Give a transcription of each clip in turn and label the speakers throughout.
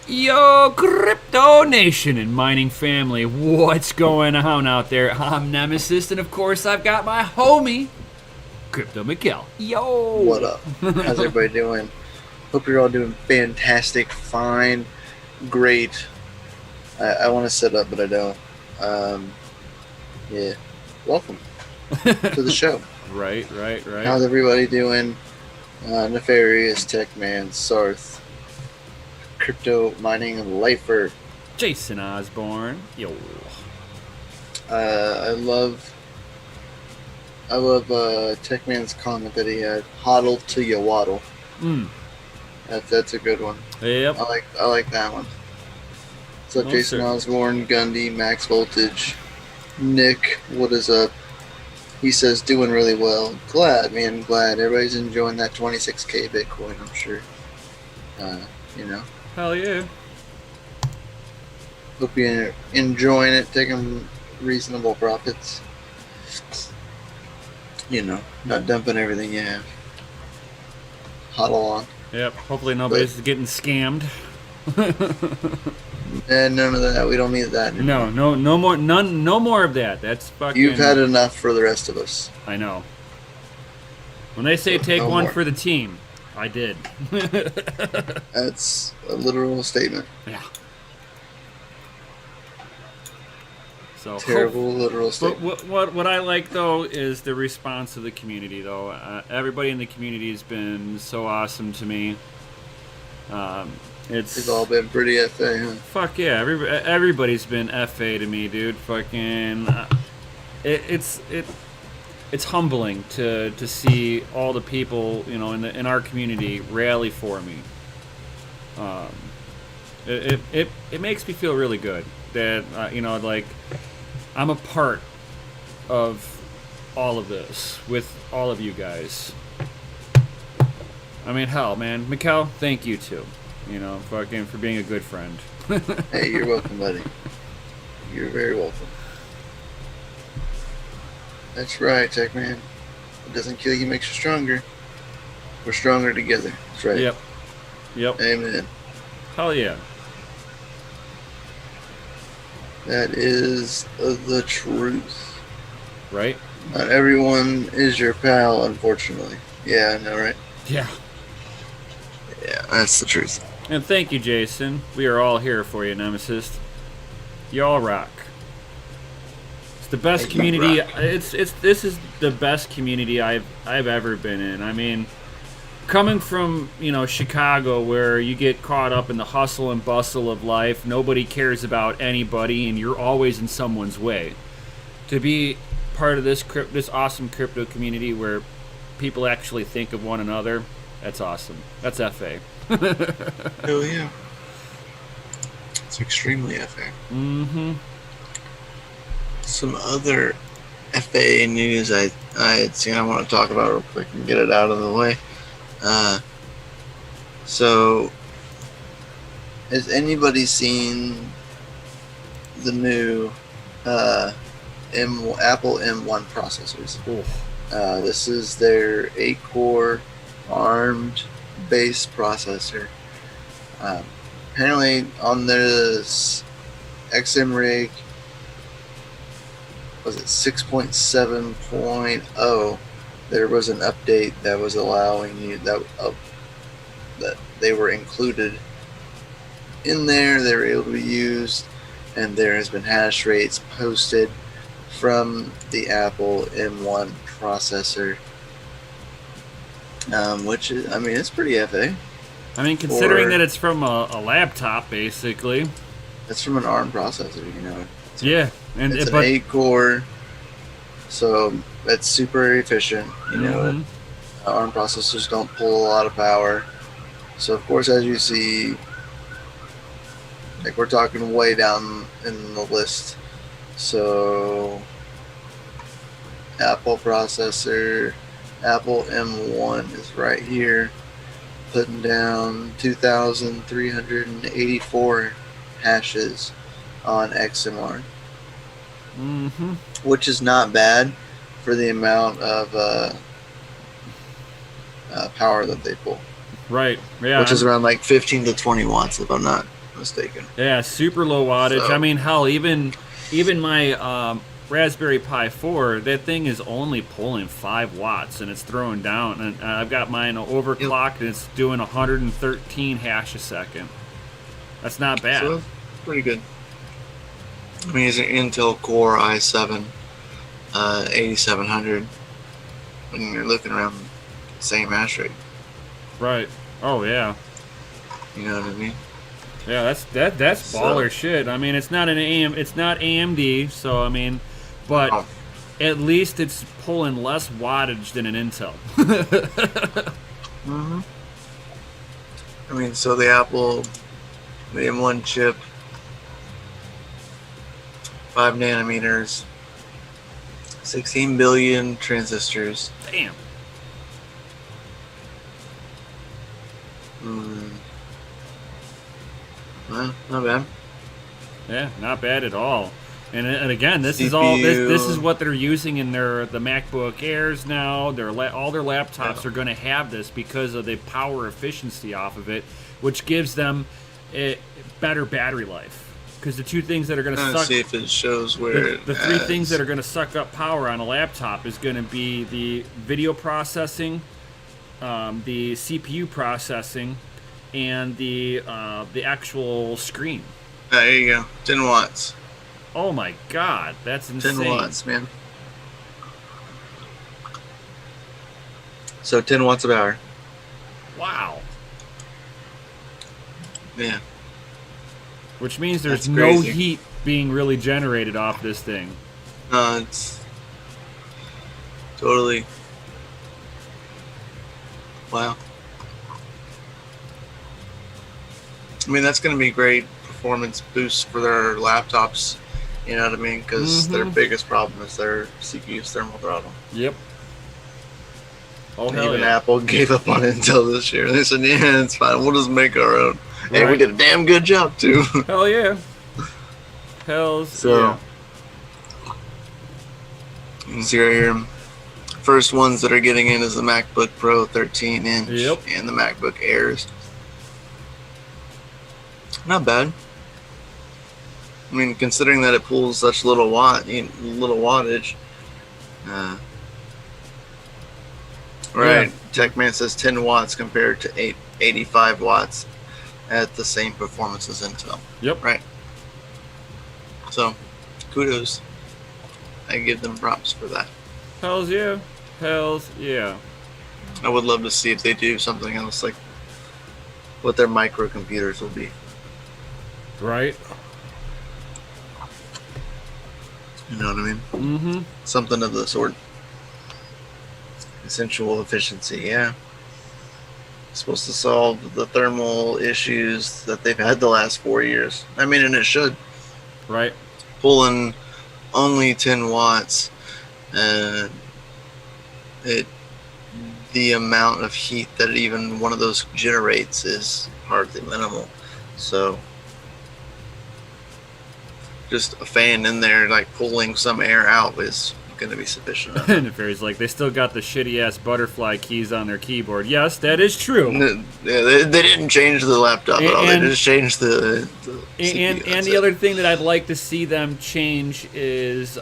Speaker 1: Yo, Crypto Nation and mining family, what's going on out there? I'm Nemesis, and of course, I've got my homie, Crypto Mikkel. Yo!
Speaker 2: What up? How's everybody doing? Hope you're all doing fantastic, fine, great. I want to sit up, but I don't. Yeah. Welcome to the show.
Speaker 1: Right.
Speaker 2: How's everybody doing? Nefarious, Techman, Sarth, Crypto Mining Lifer.
Speaker 1: Jason Osborne. Yo.
Speaker 2: I love Techman's comment that he had, "Hodl till you waddle." That's a good one.
Speaker 1: Yep.
Speaker 2: I like that one. What's up, Jason Osborne, Gundy, Max Voltage, Nick? What is up? He says doing really well. Glad, man. Glad everybody's enjoying that 26K Bitcoin. I'm sure.
Speaker 1: Hell yeah.
Speaker 2: Hope you're enjoying it, taking reasonable profits. Not dumping everything you have. Hodl on.
Speaker 1: Yep. Hopefully nobody's getting scammed.
Speaker 2: And none of that. We don't need that anymore.
Speaker 1: No more. No more of that. That's fucking.
Speaker 2: You've had enough for the rest of us.
Speaker 1: I know. When they say take one for the team, I did.
Speaker 2: That's a literal statement.
Speaker 1: Yeah. So
Speaker 2: terrible literal statement.
Speaker 1: But what I like though is the response of the community though. Everybody in the community has been so awesome to me. It's
Speaker 2: all been pretty FA, huh?
Speaker 1: Fuck yeah! Everybody's been FA to me, dude. Fucking, it's humbling to see all the people in our community rally for me. It makes me feel really good that like I'm a part of all of this with all of you guys. I mean, hell, man, Mikkel, thank you too. Fucking for being a good friend.
Speaker 2: Hey, you're welcome, buddy. You're very welcome. That's right, Tech Man. It doesn't kill you, makes you stronger. We're stronger together. That's right.
Speaker 1: Yep.
Speaker 2: Amen.
Speaker 1: Hell yeah.
Speaker 2: That is the truth.
Speaker 1: Right?
Speaker 2: Not everyone is your pal, unfortunately. Yeah, I know, right?
Speaker 1: Yeah.
Speaker 2: Yeah, that's the truth.
Speaker 1: And thank you, Jason. We are all here for you, Nemesis. Y'all rock. It's the best community. This is the best community I've ever been in. I mean, coming from Chicago, where you get caught up in the hustle and bustle of life, nobody cares about anybody, and you're always in someone's way. To be part of this awesome crypto community where people actually think of one another, that's awesome. That's FA.
Speaker 2: Hell yeah. It's extremely FA.
Speaker 1: Mm-hmm.
Speaker 2: Some other FA news I had seen I want to talk about real quick and get it out of the way. So, has anybody seen the new Apple M1 processors? This is their 8-core ARMed base processor. Apparently on this XM rig, was it 6.7.0, there was an update that was allowing you that they were included in there. They were able to be used, and there has been hash rates posted from the Apple M1 processor, which is, I mean, it's pretty FA.
Speaker 1: I mean, considering that it's from a laptop, basically.
Speaker 2: It's from an ARM processor,
Speaker 1: Yeah, and
Speaker 2: it's an 8-core, so that's super efficient. ARM processors don't pull a lot of power, so of course, as you see, like we're talking way down in the list. So Apple processor, Apple M1 is right here, putting down 2,384 hashes on XMR, which is not bad for the amount of power that they pull.
Speaker 1: Right. Yeah.
Speaker 2: Which is around like 15 to 20 watts, if I'm not mistaken.
Speaker 1: Yeah, super low wattage.
Speaker 2: So-
Speaker 1: I mean, hell, even my Raspberry Pi 4, that thing is only pulling 5 watts, and it's throwing down. And I've got mine overclocked, and it's doing 113 hash a second. That's not bad.
Speaker 2: So pretty good. I'm using Intel Core i7 8700. And you're looking around the same hash rate.
Speaker 1: Right. Oh yeah.
Speaker 2: You know what I mean?
Speaker 1: Yeah, that's baller shit. I mean, it's not AMD, so I mean, but
Speaker 2: Oh.
Speaker 1: at least it's pulling less wattage than an Intel.
Speaker 2: Mm-hmm. I mean, so the Apple, the M1 chip, 5 nanometers, 16 billion transistors.
Speaker 1: Damn.
Speaker 2: Well, not bad.
Speaker 1: Yeah, not bad at all. And again, this is what they're using in the MacBook Airs now. All their laptops are going to have this because of the power efficiency off of it, which gives them a better battery life. Because the two things that are going to suck,
Speaker 2: see if it shows where
Speaker 1: the three things that are going to suck up power on a laptop is going to be the video processing, the CPU processing, and the actual screen.
Speaker 2: There you go, 10 watts.
Speaker 1: Oh my god, that's insane.
Speaker 2: 10 watts, man. So 10 watts of power.
Speaker 1: Wow.
Speaker 2: Yeah.
Speaker 1: Which means there's
Speaker 2: That's
Speaker 1: no
Speaker 2: crazy.
Speaker 1: heat being really generated off this thing.
Speaker 2: No, it's totally. Wow. I mean, that's going to be great performance boost for their laptops. You know what I mean? Because their biggest problem is their CPU's thermal throttle.
Speaker 1: Yep. Oh,
Speaker 2: And
Speaker 1: hell
Speaker 2: even
Speaker 1: yeah.
Speaker 2: Apple gave up on Intel this year. They said, "Yeah, it's fine. We'll just make our own." Hey, we
Speaker 1: Right.
Speaker 2: did a damn good job too.
Speaker 1: Hell yeah. Hells
Speaker 2: So,
Speaker 1: yeah.
Speaker 2: you can see right here. First ones that are getting in is the MacBook Pro 13-inch
Speaker 1: Yep.
Speaker 2: and the MacBook Airs. Not bad. I mean, considering that it pulls such little wattage. Right. TechMan says 10 watts compared to 85 watts at the same performance as Intel.
Speaker 1: Yep.
Speaker 2: Right. So, kudos. I give them props for that.
Speaker 1: Hells yeah. Hells yeah.
Speaker 2: I would love to see if they do something else, like what their microcomputers will be.
Speaker 1: Right?
Speaker 2: You know what I mean?
Speaker 1: Mm-hmm.
Speaker 2: Something of the sort. Essential efficiency, yeah. It's supposed to solve the thermal issues that they've had the last 4 years. I mean, and it should.
Speaker 1: Right.
Speaker 2: Pulling only 10 watts, and the amount of heat that even one of those generates is hardly minimal. So just a fan in there like pulling some air out is going to be sufficient.
Speaker 1: And the fairy's like, they still got the shitty ass butterfly keys on their keyboard. Yes, that is true.
Speaker 2: Yeah, they didn't change the laptop at all. They just changed the
Speaker 1: And
Speaker 2: CPU,
Speaker 1: the other thing that I'd like to see them change is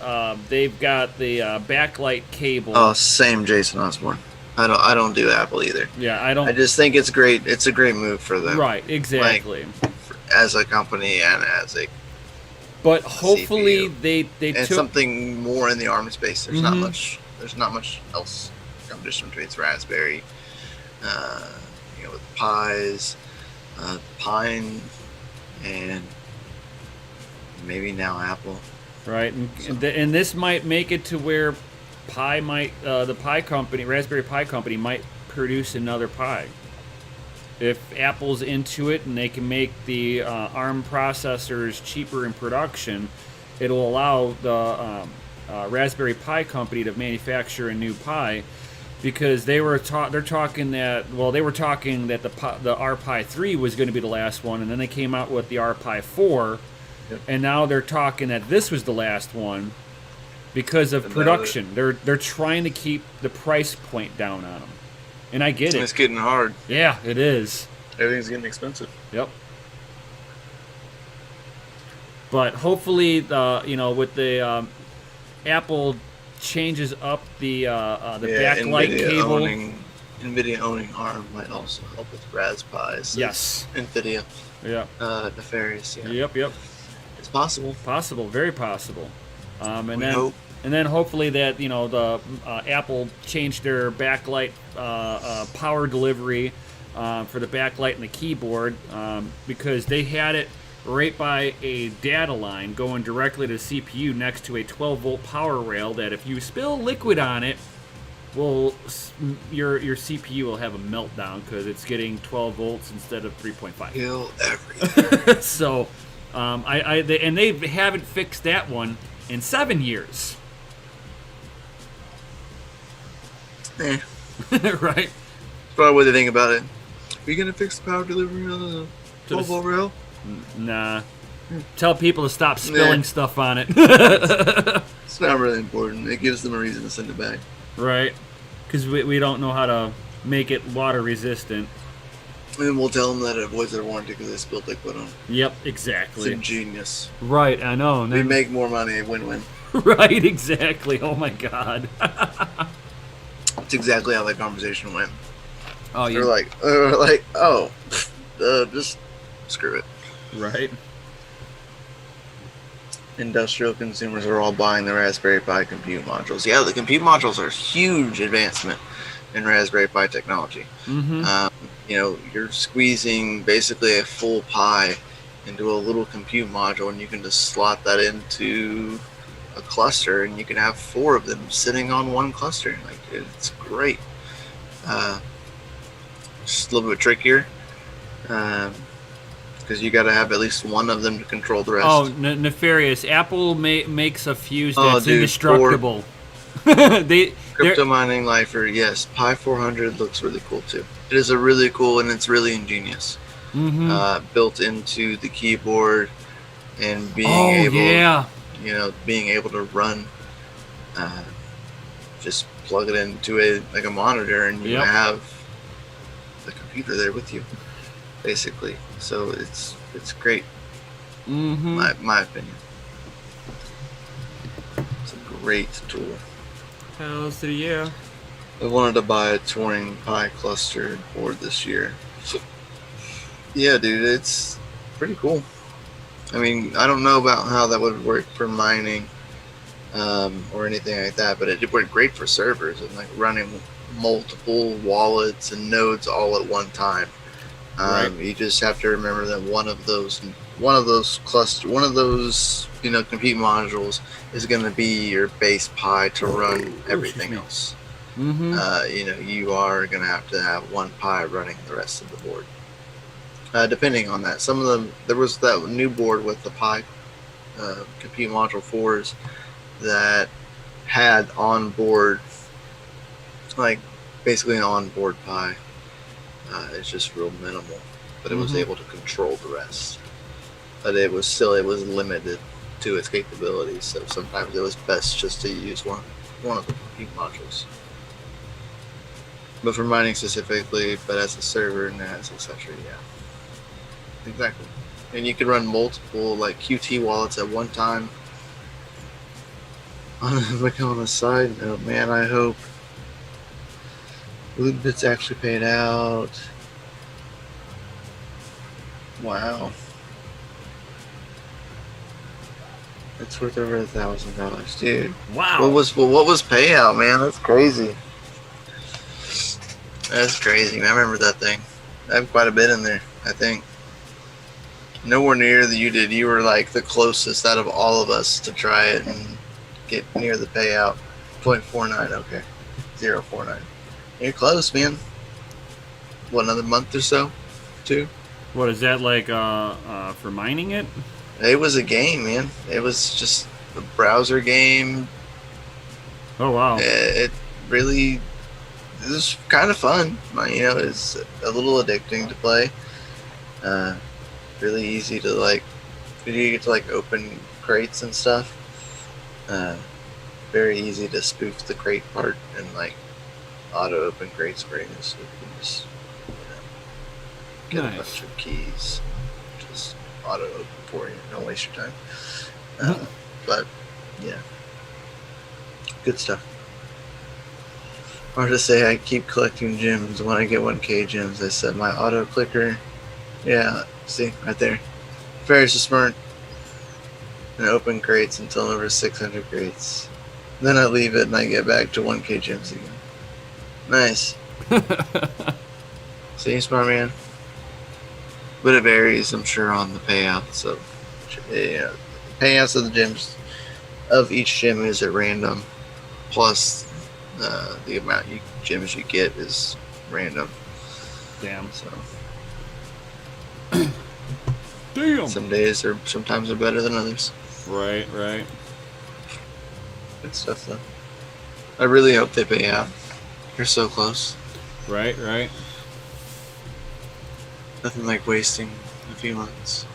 Speaker 1: they've got the backlight cable.
Speaker 2: Oh, same Jason Osborne. I don't do Apple either.
Speaker 1: Yeah, I don't.
Speaker 2: I just think it's great. It's a great move for them.
Speaker 1: Right, exactly.
Speaker 2: As a company and as a
Speaker 1: But hopefully
Speaker 2: CPU.
Speaker 1: they
Speaker 2: and
Speaker 1: took
Speaker 2: something more in the ARM space. There's not much. There's not much else competition between Raspberry, with Pies, Pine, and maybe now Apple.
Speaker 1: right, and this might make it to where the Pi company, Raspberry Pi company, might produce another Pi. If Apple's into it and they can make the ARM processors cheaper in production, it'll allow the Raspberry Pi company to manufacture a new Pi, because they were talking that the RPi 3 was going to be the last one, and then they came out with the RPi 4, and now they're talking that this was the last one because of production. They're trying to keep the price point down on them. And I get it.
Speaker 2: It's getting hard.
Speaker 1: Yeah, it is.
Speaker 2: Everything's getting expensive.
Speaker 1: Yep. But hopefully, with the Apple changes up the backlight cable.
Speaker 2: NVIDIA owning ARM might also help with Raspberry.
Speaker 1: Yes.
Speaker 2: NVIDIA.
Speaker 1: Yeah.
Speaker 2: Nefarious. Yeah.
Speaker 1: Yep.
Speaker 2: It's possible.
Speaker 1: Possible. Very possible.
Speaker 2: We hope.
Speaker 1: And then hopefully that the Apple changed their backlight power delivery for the backlight and the keyboard because they had it right by a data line going directly to the CPU next to a 12-volt power rail that if you spill liquid on it, your CPU will have a meltdown because it's getting 12 volts instead of 3.5.
Speaker 2: Kill everything.
Speaker 1: So, they haven't fixed that one in 7 years.
Speaker 2: Right.
Speaker 1: That's
Speaker 2: probably what they think about it. Are you gonna fix the power delivery on the 12-volt rail?
Speaker 1: Nah. Tell people to stop spilling stuff on it.
Speaker 2: It's not really important. It gives them a reason to send it back.
Speaker 1: Right. Because we don't know how to make it water resistant.
Speaker 2: And we'll tell them that it avoids their warranty because they spilled liquid on it.
Speaker 1: Yep, exactly.
Speaker 2: It's ingenious.
Speaker 1: Right, I know.
Speaker 2: We make more money, win-win.
Speaker 1: Right, exactly. Oh my God.
Speaker 2: That's exactly how that conversation went.
Speaker 1: Oh,
Speaker 2: They're like, just screw it.
Speaker 1: Right.
Speaker 2: Industrial consumers are all buying the Raspberry Pi compute modules. Yeah, the compute modules are a huge advancement in Raspberry Pi technology.
Speaker 1: Mm-hmm.
Speaker 2: You're squeezing basically a full Pi into a little compute module, and you can just slot that into a cluster, and you can have 4 of them sitting on one cluster. Like, it's great. Just a little bit trickier. Because you got to have at least one of them to control the rest.
Speaker 1: Oh, nefarious! Apple makes a fuse that's indestructible.
Speaker 2: Crypto mining lifer, yes. Pi 400 looks really cool too. It is a really cool and it's really ingenious.
Speaker 1: Mm-hmm.
Speaker 2: Built into the keyboard and being able to run. Just plug it into a monitor and you have the computer there with you, basically. So it's great.
Speaker 1: Mm-hmm.
Speaker 2: My opinion. It's a great tool.
Speaker 1: Hells to the yeah.
Speaker 2: I wanted to buy a Touring Pi cluster board this year. Yeah, dude, it's pretty cool. I mean, I don't know about how that would work for mining or anything like that, but it worked great for servers and like running multiple wallets and nodes all at one time.
Speaker 1: Right.
Speaker 2: You just have to remember that one of those compute modules is going to be your base Pi to run everything else.
Speaker 1: Mm-hmm.
Speaker 2: You are going to have one Pi running the rest of the board. Depending on that, some of them, there was that new board with the Pi compute module 4s that had onboard, like basically an onboard Pi. It's just real minimal, but it was able to control the rest. But it was limited to its capabilities, so sometimes it was best just to use one of the compute modules. But for mining specifically, but as a server, NAS, etc. Yeah, exactly. And you could run multiple like Qt wallets at one time. On a side note, man, I hope Lootbit's actually paid out. Wow. It's worth over $1,000, dude.
Speaker 1: Wow.
Speaker 2: What was payout, man? That's crazy. That's crazy. I remember that thing. I have quite a bit in there, I think. Nowhere near that you did. You were like the closest out of all of us to try it and get near the payout. 0.49, okay. 0.49. You're close, man. What, another month or so? 2?
Speaker 1: What is that like for mining it?
Speaker 2: It was a game, man. It was just a browser game.
Speaker 1: Oh, wow.
Speaker 2: It was kind of fun. It's a little addicting to play. Really easy to like. You get to like open crates and stuff. Very easy to spoof the crate part and like auto open crates for you, so you can just get a bunch of keys. Just auto open for you. Don't waste your time. But yeah, good stuff. Or to say I keep collecting gems. When I get 1K gems, I set my auto clicker. Yeah, see right there. Very smart. And open crates until over 600 crates. Then I leave it and I get back to 1K gems again. Nice. See, smart man. But it varies, I'm sure, on the payouts. So, yeah, payouts of the gems of each gem is at random. Plus, the amount of gems you get is random.
Speaker 1: Damn.
Speaker 2: So.
Speaker 1: Damn.
Speaker 2: Sometimes are better than others.
Speaker 1: Right.
Speaker 2: Good stuff, though. I really hope they pay out. You're so close.
Speaker 1: Right.
Speaker 2: Nothing like wasting a few months.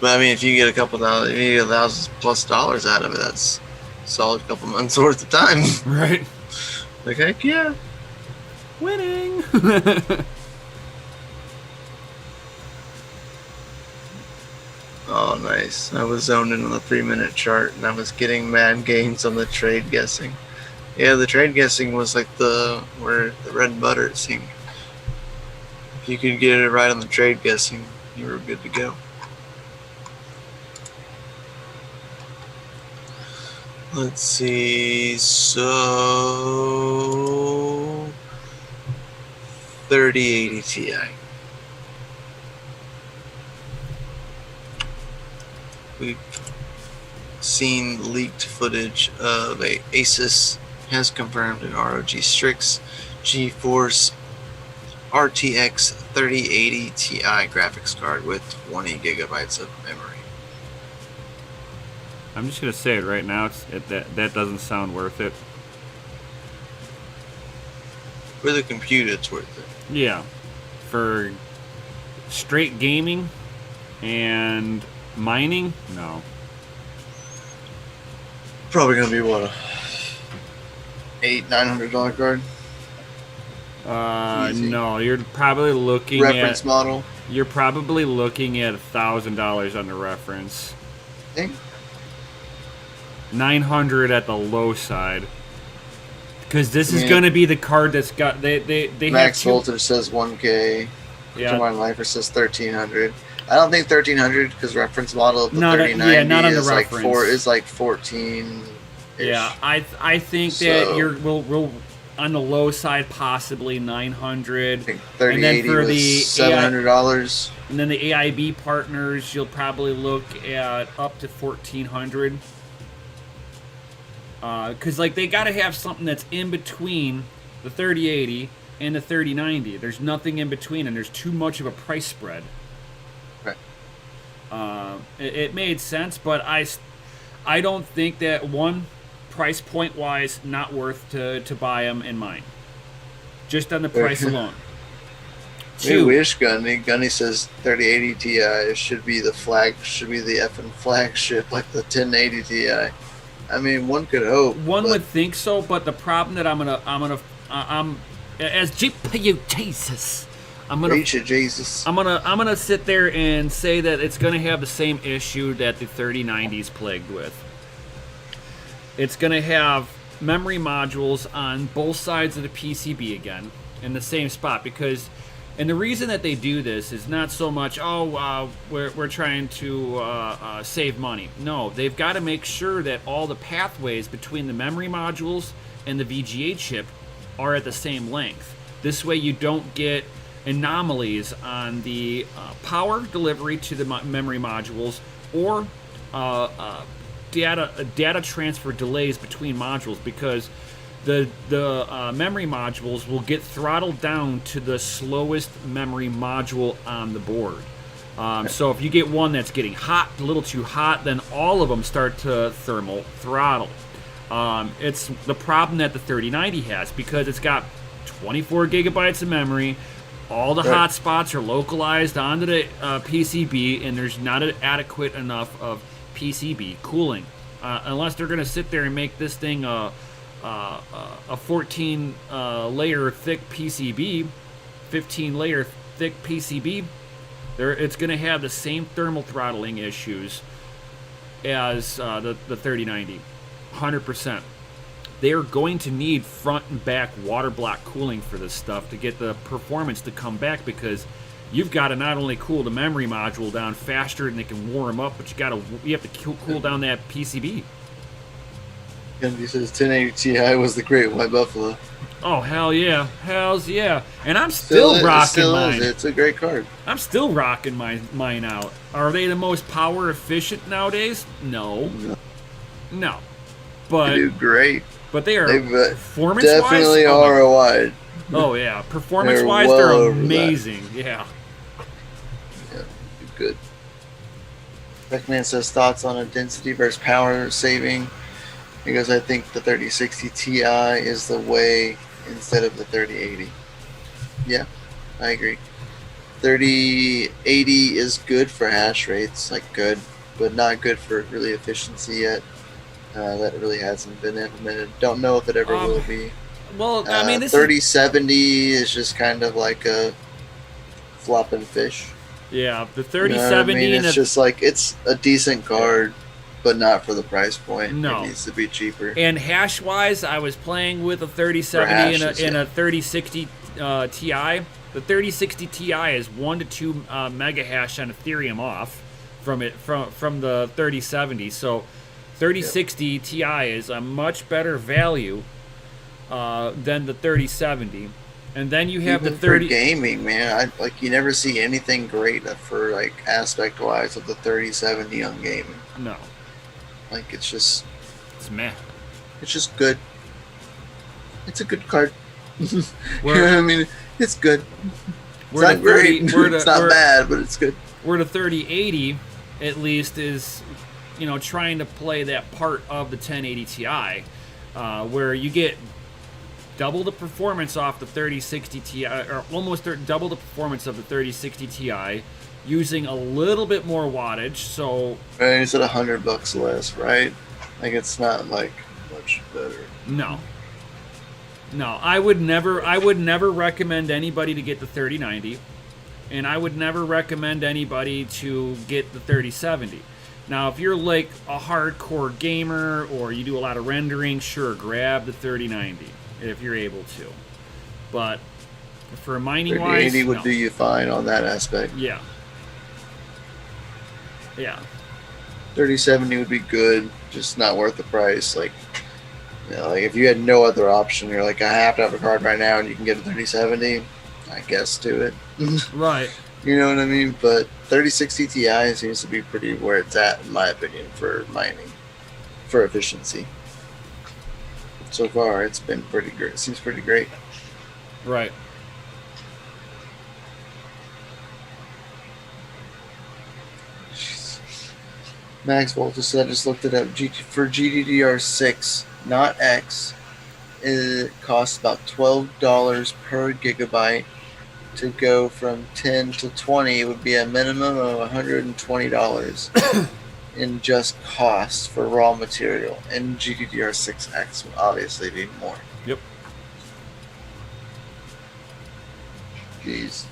Speaker 2: But I mean, if you get a couple dollars, if you get $1,000+ out of it, that's a solid couple months worth of time.
Speaker 1: Right.
Speaker 2: Like, heck yeah.
Speaker 1: Winning.
Speaker 2: Oh, nice. I was zoned in on the 3-minute chart, and I was getting mad gains on the trade guessing. Yeah, the trade guessing was like where the red butter, it seemed. If you could get it right on the trade guessing, you were good to go. Let's see, so 3080 Ti. We've seen leaked footage of a Asus has confirmed an ROG Strix GeForce RTX 3080 Ti graphics card with 20 gigabytes of memory.
Speaker 1: I'm just gonna say it right now. That doesn't sound worth it.
Speaker 2: For the computer, it's worth it.
Speaker 1: Yeah, for straight gaming and mining, no.
Speaker 2: Probably gonna be what, $800-900 card. Easy.
Speaker 1: No, you're probably looking
Speaker 2: reference model.
Speaker 1: You're probably looking at $1,000 on the reference.
Speaker 2: Think.
Speaker 1: 900 at the low side. Because this is going to be the card that's got they
Speaker 2: max
Speaker 1: have
Speaker 2: voltage says 1K.
Speaker 1: Yeah.
Speaker 2: Combined lifer says 1300. I don't think 1300 because reference model of the 3090
Speaker 1: not on the
Speaker 2: is
Speaker 1: reference.
Speaker 2: like 14.
Speaker 1: Yeah, I think that we'll on the low side possibly 900.
Speaker 2: I think 3080
Speaker 1: and then for
Speaker 2: was
Speaker 1: the
Speaker 2: $700.
Speaker 1: And then the AIB partners, you'll probably look at up to 1400. Because like they got to have something that's in between the 3080 and the 3090. There's nothing in between, and there's too much of a price spread.
Speaker 2: Right.
Speaker 1: It made sense, but I don't think that one, price point wise, not worth to buy them in mine. Just on the price alone.
Speaker 2: We wish Gunny says 3080 Ti should be the effing flagship like the 1080 Ti. I mean, one could hope.
Speaker 1: One would think so, but the problem that I'm as GPU Jesus,
Speaker 2: reach it, Jesus.
Speaker 1: I'm gonna sit there and say that it's gonna have the same issue that the 3090's plagued with. It's gonna have memory modules on both sides of the PCB again in the same spot and the reason that they do this is not so much, we're trying to save money. No, they've got to make sure that all the pathways between the memory modules and the VGA chip are at the same length. This way you don't get anomalies on the power delivery to the memory modules or data transfer delays between modules, because the memory modules will get throttled down to the slowest memory module on the board. So if you get one that's getting hot, a little too hot, then all of them start to thermal throttle. It's the problem that the 3090 has, because it's got 24 gigabytes of memory. All the hot spots are localized onto the PCB, and there's not adequate enough of PCB cooling. Unless they're going to sit there and make this thing a 14 layer thick PCB, 15 layer thick PCB, it's going to have the same thermal throttling issues as the 3090, 100%. They are going to need front and back water block cooling for this stuff to get the performance to come back, because you've got to not only cool the memory module down faster than it can warm up, but you have to cool down that PCB.
Speaker 2: And he says 1080 Ti was the great white buffalo.
Speaker 1: Oh, hell yeah. Hells yeah. And I'm still rocking mine.
Speaker 2: It's a great card.
Speaker 1: I'm still rocking mine out. Are they the most power efficient nowadays? No. But
Speaker 2: They do great.
Speaker 1: But they are performance
Speaker 2: definitely
Speaker 1: wise.
Speaker 2: ROI.
Speaker 1: Oh yeah, performance wise, they're amazing. Yeah.
Speaker 2: Yeah, good. Beckman says thoughts on a density versus power saving. He goes, I think the 3060 Ti is the way instead of the 3080. Yeah, I agree. 3080 is good for hash rates, like good, but not good for really efficiency yet. That really hasn't been implemented. Don't know if it ever will be.
Speaker 1: Well, I mean, this
Speaker 2: 3070 is just kind of like a flopping fish.
Speaker 1: Yeah, the 3070.
Speaker 2: You know what I mean? It's just like, it's a decent card, but not for the price point.
Speaker 1: No.
Speaker 2: It needs to be cheaper.
Speaker 1: And hash wise, I was playing with a 3070 and a 3060 Ti. The 3060 Ti is 1 to 2 mega hash on Ethereum off from the 3070. So 3060 Ti is a much better value than the 3070. And then you have
Speaker 2: even
Speaker 1: the 30
Speaker 2: for gaming, man. You never see anything great for like aspect wise of the 3070 on gaming.
Speaker 1: No.
Speaker 2: Like it's
Speaker 1: meh.
Speaker 2: It's just good. It's a good card. You know what I mean? It's good. It's not great. It's not bad, but it's good.
Speaker 1: Where the 3080 at least is, trying to play that part of the 1080 Ti, where you get double the performance off the 3060 Ti, or almost double the performance of the 3060 Ti, using a little bit more wattage. So
Speaker 2: it's at $100 less, right? Like it's not like much better.
Speaker 1: No, I would never recommend anybody to get the 3090, and I would never recommend anybody to get the 3070. Now, if you're like a hardcore gamer or you do a lot of rendering, sure, grab the 3090 if you're able to. But for mining wise,
Speaker 2: 3080 would do you fine on that aspect.
Speaker 1: Yeah.
Speaker 2: 3070 would be good, just not worth the price. Like if you had no other option, you're like, I have to have a card right now, and you can get a 3070, I guess do it.
Speaker 1: Right.
Speaker 2: You know what I mean? But 3060 Ti seems to be pretty where it's at, in my opinion, for mining, for efficiency. So far, it's been pretty great. It seems pretty great.
Speaker 1: Right.
Speaker 2: Max Volta said, I just looked it up. For GDDR6, not X, it costs about $12 per gigabyte. To go from 10 to 20 would be a minimum of $120 in just cost for raw material. And GDDR6X will obviously be more.
Speaker 1: Yep.
Speaker 2: Jeez.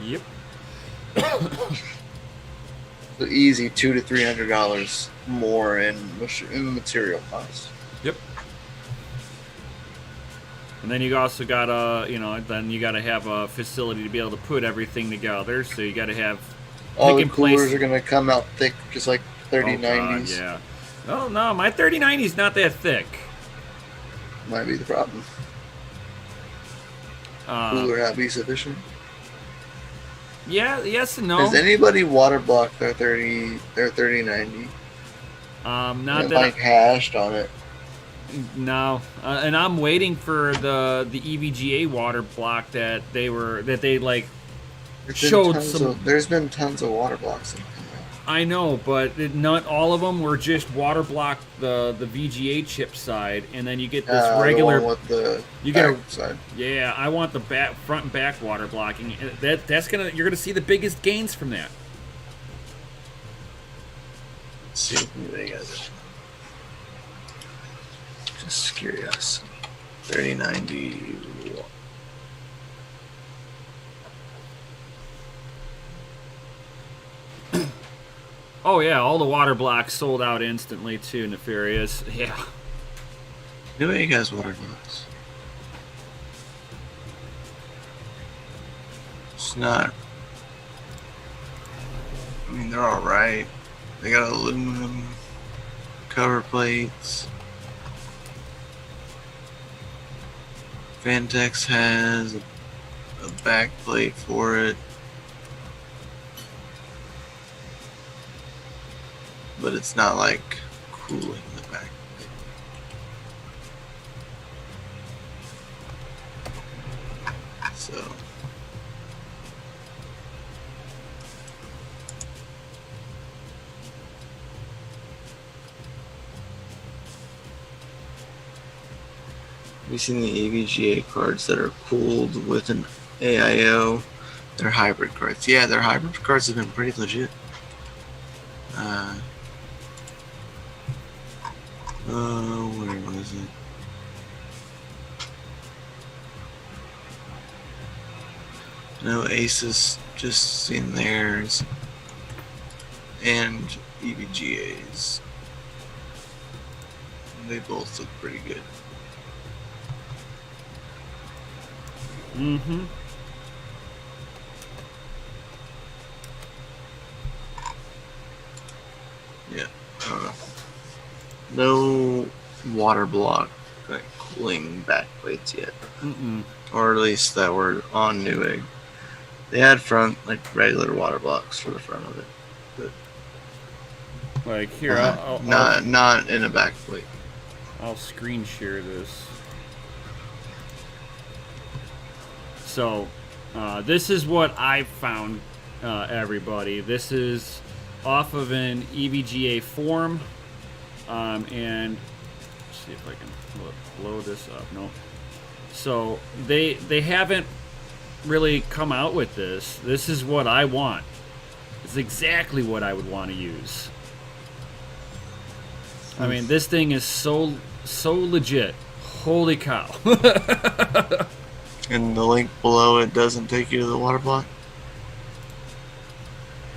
Speaker 1: Yep.
Speaker 2: So easy, $200 to $300 more in material costs.
Speaker 1: Yep. And then you also gotta, then you gotta have a facility to be able to put everything together. So you gotta have
Speaker 2: all the coolers are gonna come out thick, just like 3090s.
Speaker 1: Yeah. Oh no, my 3090 is not that thick.
Speaker 2: Might be the problem. Cooler not be sufficient.
Speaker 1: Yeah. Yes and no.
Speaker 2: Does anybody water block their 3090?
Speaker 1: Not that
Speaker 2: like hashed on it.
Speaker 1: No, and I'm waiting for the EVGA water block that they showed some.
Speaker 2: There's been tons of water blocks.
Speaker 1: I know, but not all of them were just water block the VGA chip side, and then you get this regular.
Speaker 2: The one with the
Speaker 1: you get a
Speaker 2: side.
Speaker 1: Yeah, I want the front and back water blocking. You're gonna see the biggest gains from that.
Speaker 2: Let's see what they got. Just curious. 3090.
Speaker 1: Oh yeah, all the water blocks sold out instantly too, Nefarious. Yeah.
Speaker 2: Newegg has water blocks. It's not. I mean, they're alright. They got aluminum cover plates. Vantex has a back plate for it. But it's not like cooling the back plate. So. Have you seen the EVGA cards that are cooled with an AIO? They're hybrid cards. Yeah, their hybrid cards have been pretty legit. Where was it? No, Asus just seen theirs. And EVGAs. They both look pretty good.
Speaker 1: Mm-hmm.
Speaker 2: Yeah. No water block like cooling back plates yet. Or at least that were on Newegg. They had front like regular water blocks for the front of it, but
Speaker 1: like here,
Speaker 2: not in a back plate.
Speaker 1: I'll screen share this. So, this is what I found, everybody. This is off of an EVGA form, and let's see if I can blow this up. No. So they haven't really come out with this. This is what I want. It's exactly what I would want to use. I mean, this thing is so legit. Holy cow.
Speaker 2: And the link below it doesn't take you to the water block?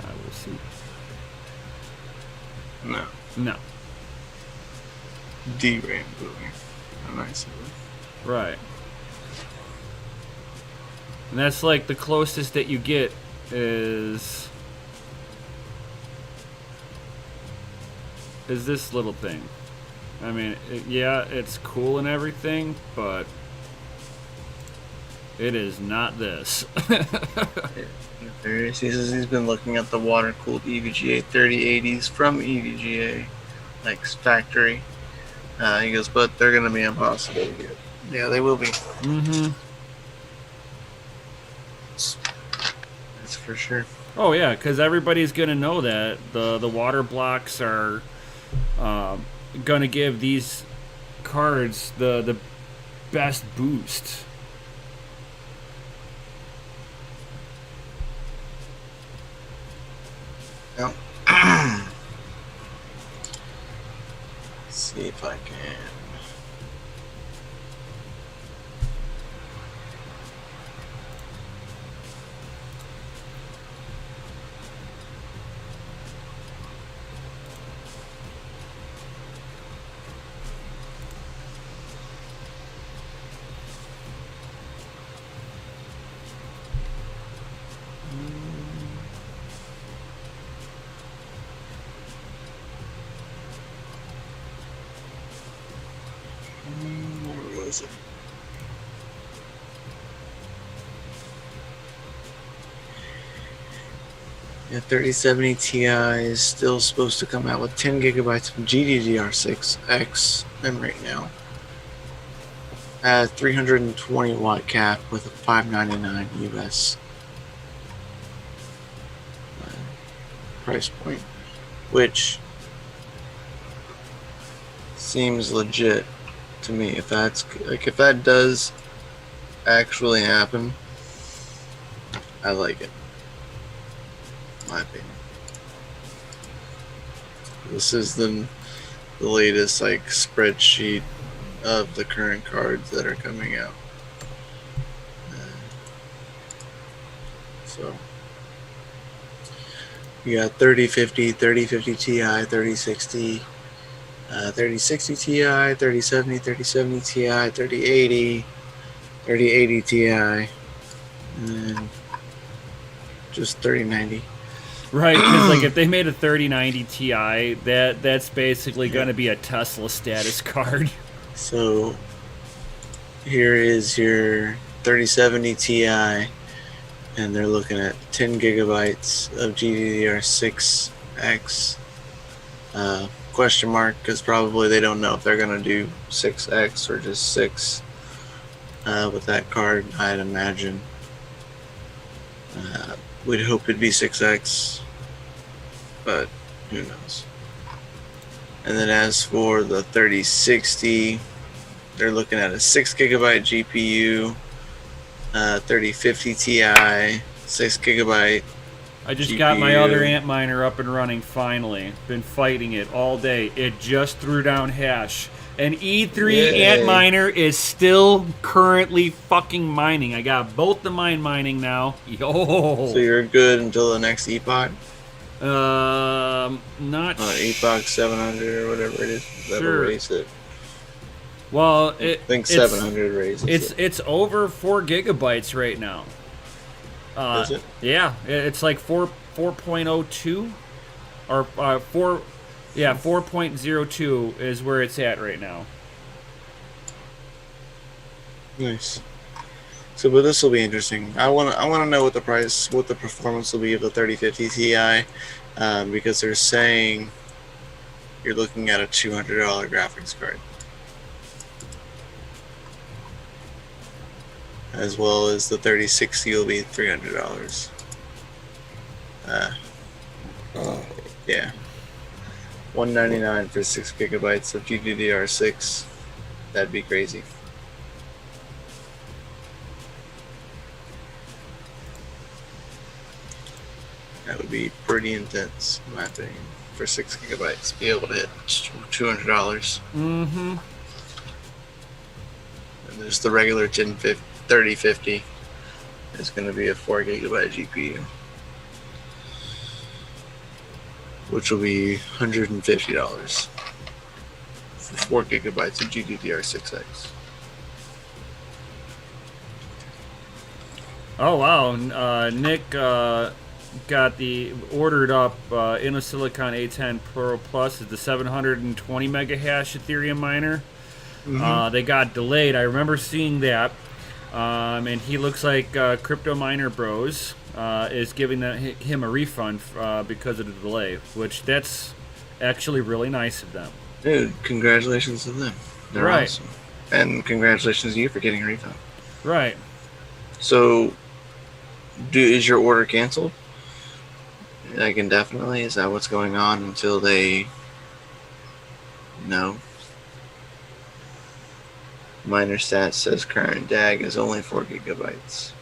Speaker 1: I will see.
Speaker 2: No.
Speaker 1: No.
Speaker 2: DRAM booting. A nice one.
Speaker 1: Right. And that's like the closest that you get is this little thing. I mean, yeah, it's cool and everything, but it is not this.
Speaker 2: He says he's been looking at the water-cooled EVGA 3080s from EVGA, like factory. He goes, but they're going to be impossible to get. Yeah, they will be.
Speaker 1: Mm-hmm.
Speaker 2: That's for sure.
Speaker 1: Oh yeah, because everybody's gonna know that the water blocks are gonna give these cards the best boost.
Speaker 2: Yep. See if I can. Where was it? Yeah, 3070 Ti is still supposed to come out with 10 gigabytes of GDDR6X memory now. At 320 watt cap with a $599 US price point, which seems legit to me. If that's like, if that does actually happen, I like it. My opinion. This is the latest like spreadsheet of the current cards that are coming out. So You got 3050, 3050 Ti, 3060, 3060 Ti, 3070, 3070 Ti, 3080, 3080 Ti, and then just 3090.
Speaker 1: Right, because like if they made a 3090 Ti, that's basically going to be a Tesla status card.
Speaker 2: So here is your 3070 Ti, and they're looking at 10 gigabytes of GDDR6X. Question mark, because probably they don't know if they're going to do 6X or just 6 with that card, I'd imagine. We'd hope it'd be 6X, but who knows. And then as for the 3060, they're looking at a 6 gigabyte GPU, 3050 Ti, 6 gigabyte.
Speaker 1: I just
Speaker 2: GPU.
Speaker 1: got my other Antminer up and running finally. Been fighting it all day. It just threw down hash. An E3 Antminer is still currently fucking mining. I got both the mining now. Yo.
Speaker 2: So you're good until the next epoch?
Speaker 1: Not
Speaker 2: epoch 700 or whatever it is.
Speaker 1: Sure.
Speaker 2: Raise it.
Speaker 1: Well,
Speaker 2: I think 700 raises
Speaker 1: it's over 4 gigabytes right now.
Speaker 2: Is it?
Speaker 1: Yeah, it's like 4.02 or 4. Yeah, 4.02 is where it's at right now.
Speaker 2: Nice. So, but this will be interesting. I want to know what the performance will be of the 3050 Ti, because they're saying you're looking at a $200 graphics card, as well as the 3060 will be $300. Yeah. $199 for 6 gigabytes of GDDR6. That'd be crazy. That would be pretty intense, in my opinion, for 6 gigabytes. Be able to hit $200.
Speaker 1: Mm-hmm.
Speaker 2: And there's the regular 3050. It's going to be a 4 gigabyte GPU, which will be $150 for 4 gigabytes of GDDR6X.
Speaker 1: Oh wow, Nick got the ordered up InnoSilicon A10 Pro Plus is the 720 mega hash Ethereum miner. Mm-hmm. They got delayed. I remember seeing that, and he looks like Crypto Miner Bros is giving him a refund because of the delay, which that's actually really nice of them.
Speaker 2: Dude, congratulations to them. They're
Speaker 1: right.
Speaker 2: Awesome. And congratulations to you for getting a refund.
Speaker 1: Right.
Speaker 2: So, is your order canceled? Like, indefinitely? Is that what's going on until they know? Miner stats says current DAG is only 4 gigabytes.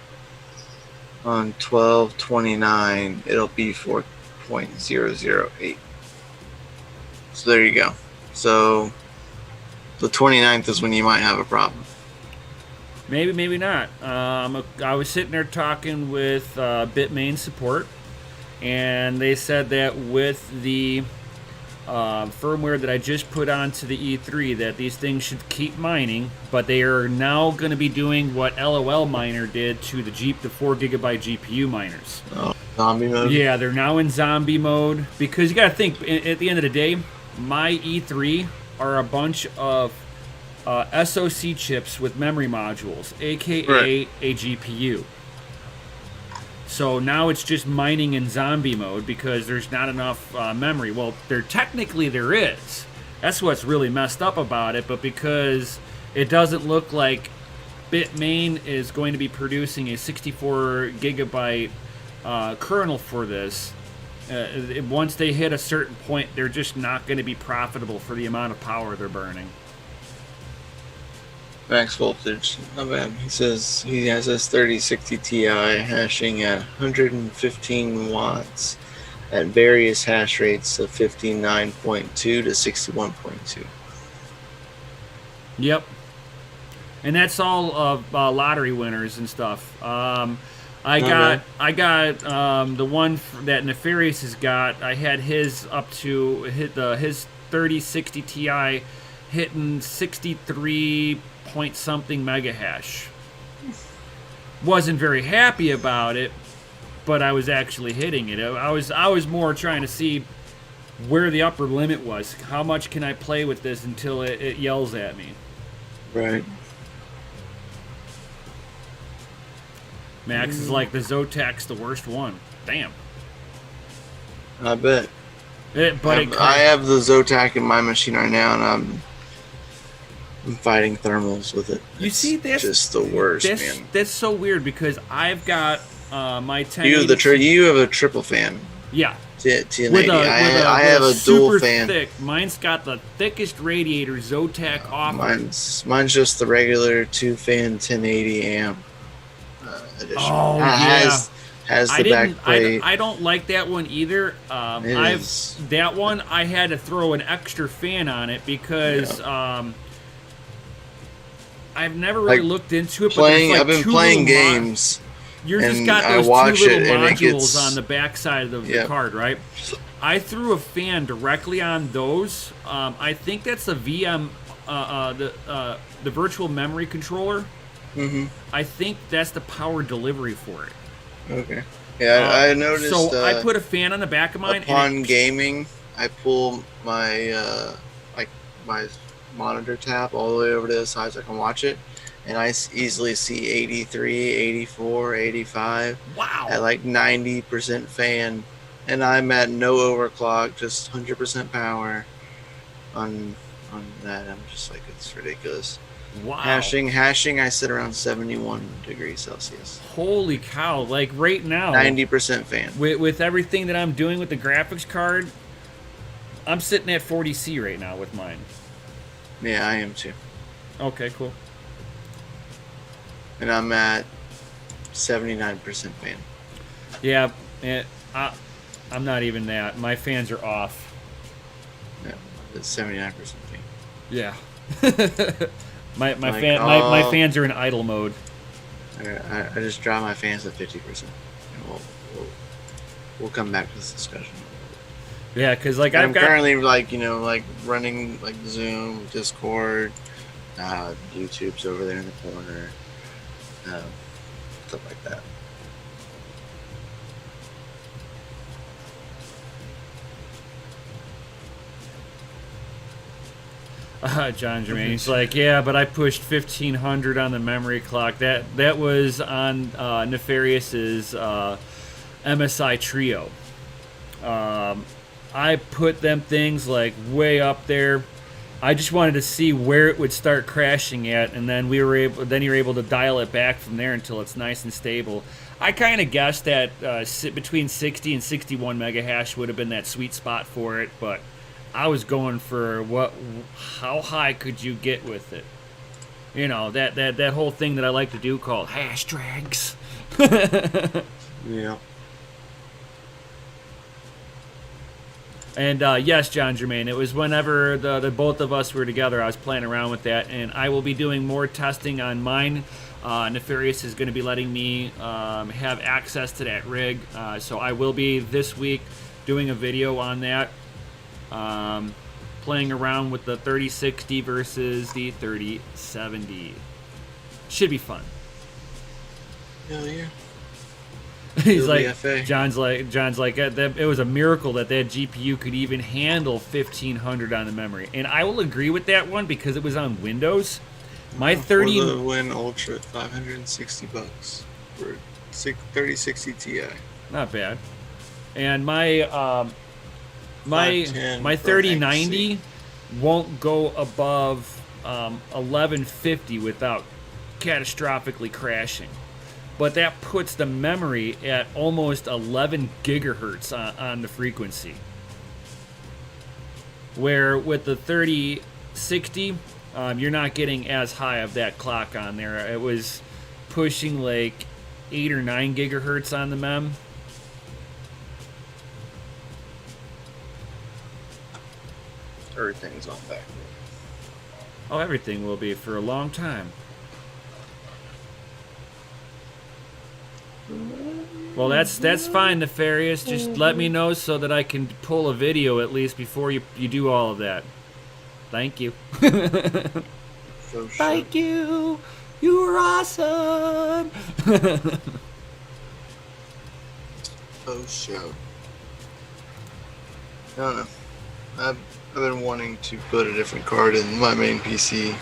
Speaker 2: On 12/29, it'll be 4.008. So there you go. So the 29th is when you might have a problem.
Speaker 1: Maybe, maybe not. I was sitting there talking with Bitmain support, and they said that with the firmware that I just put onto the E3, that these things should keep mining, but they are now going to be doing what LOL Miner did to the 4 gigabyte GPU miners.
Speaker 2: Oh, zombie mode?
Speaker 1: Yeah, they're now in zombie mode, because you got to think, at the end of the day, my E3 are a bunch of SoC chips with memory modules, aka right. A GPU. So now it's just mining in zombie mode because there's not enough memory. Well, technically there is. That's what's really messed up about it. But because it doesn't look like Bitmain is going to be producing a 64 gigabyte kernel for this, once they hit a certain point, they're just not going to be profitable for the amount of power they're burning.
Speaker 2: Max voltage, not bad. He says he has his 3060 Ti hashing at 115 watts at various hash rates of 59.2 to 61.2.
Speaker 1: Yep. And that's all of lottery winners and stuff. I got the one that Nefarious has got. I had his up to his 3060 Ti hitting 63 point something mega hash. Wasn't very happy about it, but I was actually hitting it. I was more trying to see where the upper limit was. How much can I play with this until it yells at me?
Speaker 2: Right.
Speaker 1: Max is like, the Zotac's the worst one. Damn.
Speaker 2: I bet.
Speaker 1: But
Speaker 2: I have the Zotac in my machine right now, and I'm fighting thermals with it.
Speaker 1: You see, that's
Speaker 2: just the worst, man.
Speaker 1: That's so weird because I've got my 10.
Speaker 2: You have a triple fan.
Speaker 1: Yeah.
Speaker 2: T1080. I have a dual fan.
Speaker 1: Thick. Mine's got the thickest radiator Zotac offers.
Speaker 2: Mine's just the regular 2-fan 1080 amp edition.
Speaker 1: Oh, yeah.
Speaker 2: Has the back plate.
Speaker 1: I don't like that one either. That one I had to throw an extra fan on it because I've never really looked into it.
Speaker 2: I've been playing games.
Speaker 1: You're just got those two little modules on the back side of the card, right? I threw a fan directly on those. I think that's the VM, the virtual memory controller.
Speaker 2: Mm-hmm.
Speaker 1: I think that's the power delivery for it.
Speaker 2: Okay. Yeah, I noticed.
Speaker 1: So I put a fan on the back of mine.
Speaker 2: Upon gaming, I pull my my monitor tab all the way over to the side so I can watch it, and I easily see 83, 84, 85.
Speaker 1: Wow.
Speaker 2: At like 90% fan, and I'm at no overclock, just 100% power on that. I'm just like, it's ridiculous.
Speaker 1: Wow.
Speaker 2: Hashing, I sit around 71 degrees Celsius.
Speaker 1: Holy cow. Like right now,
Speaker 2: 90% fan.
Speaker 1: With everything that I'm doing with the graphics card, I'm sitting at 40C right now with mine.
Speaker 2: Yeah, I am too.
Speaker 1: Okay, cool.
Speaker 2: And I'm at 79% fan.
Speaker 1: Yeah, I'm not even that. My fans are off.
Speaker 2: Yeah, it's 79% fan.
Speaker 1: Yeah. My fans are in idle mode.
Speaker 2: I just draw my fans at 50%. And we'll come back to this discussion.
Speaker 1: Yeah, because like
Speaker 2: I'm currently like running like Zoom, Discord, YouTube's over there in the corner, stuff like that.
Speaker 1: John Germain, he's like, yeah, but I pushed 1500 on the memory clock. That was on Nefarious's MSI Trio. I put them things like way up there. I just wanted to see where it would start crashing at, and then you're able to dial it back from there until it's nice and stable. I kind of guessed that between 60 and 61 mega hash would have been that sweet spot for it, but I was going for how high could you get with it? You know, that whole thing that I like to do called hash drags.
Speaker 2: Yeah.
Speaker 1: And yes, John Germain, it was whenever the both of us were together, I was playing around with that, and I will be doing more testing on mine. Nefarious is going to be letting me have access to that rig, so I will be this week doing a video on that, playing around with the 3060 versus the 3070. Should be fun.
Speaker 2: Hell yeah.
Speaker 1: He's like, John's like, it was a miracle that GPU could even handle 1500 on the memory, and I will agree with that one because it was on Windows. My
Speaker 2: For the Win Ultra, $560 for 3060 Ti.
Speaker 1: Not bad. And my my 3090 won't go above 1150 without catastrophically crashing. But that puts the memory at almost 11 gigahertz on the frequency. Where with the 3060, you're not getting as high of that clock on there. It was pushing like 8 or 9 gigahertz on the mem.
Speaker 2: Everything's on back.
Speaker 1: Oh, everything will be for a long time. Well, that's fine, Nefarious. Just let me know so that I can pull a video at least before you do all of that. Thank you.
Speaker 2: So
Speaker 1: Thank you. You were awesome.
Speaker 2: Oh, show. I don't know. I've been wanting to put a different card in my main PC.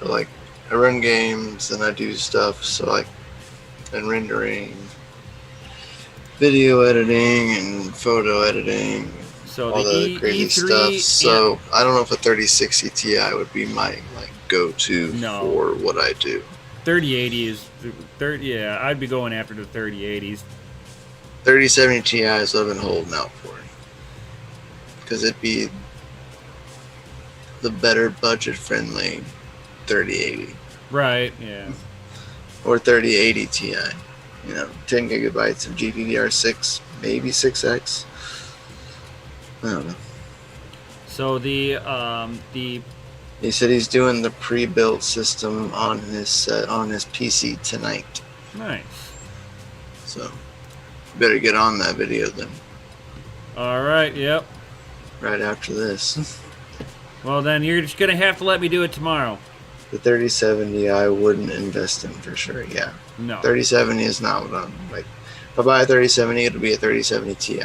Speaker 2: But, like, I run games and I do stuff, so like, and rendering, video editing, and photo editing,
Speaker 1: So
Speaker 2: all the crazy stuff. So I don't know if a 3060 Ti would be my like go-to for what I do.
Speaker 1: 3080 is yeah, I'd be going after the 3080s.
Speaker 2: 3070 Ti is what I've been holding out for, because it'd be the better budget-friendly 3080.
Speaker 1: Right. Yeah.
Speaker 2: Or 3080 Ti. You know, 10 gigabytes of GDDR6, maybe 6X. I don't know.
Speaker 1: So the
Speaker 2: he said he's doing the pre-built system on his PC tonight.
Speaker 1: Nice.
Speaker 2: So better get on that video then.
Speaker 1: All right. Yep.
Speaker 2: Right after this.
Speaker 1: Well, then you're just gonna have to let me do it tomorrow.
Speaker 2: The 3070 I wouldn't invest in for sure. Yeah.
Speaker 1: No.
Speaker 2: 3070 is not what I'm like. If I buy a 3070, it'll be a 3070 Ti.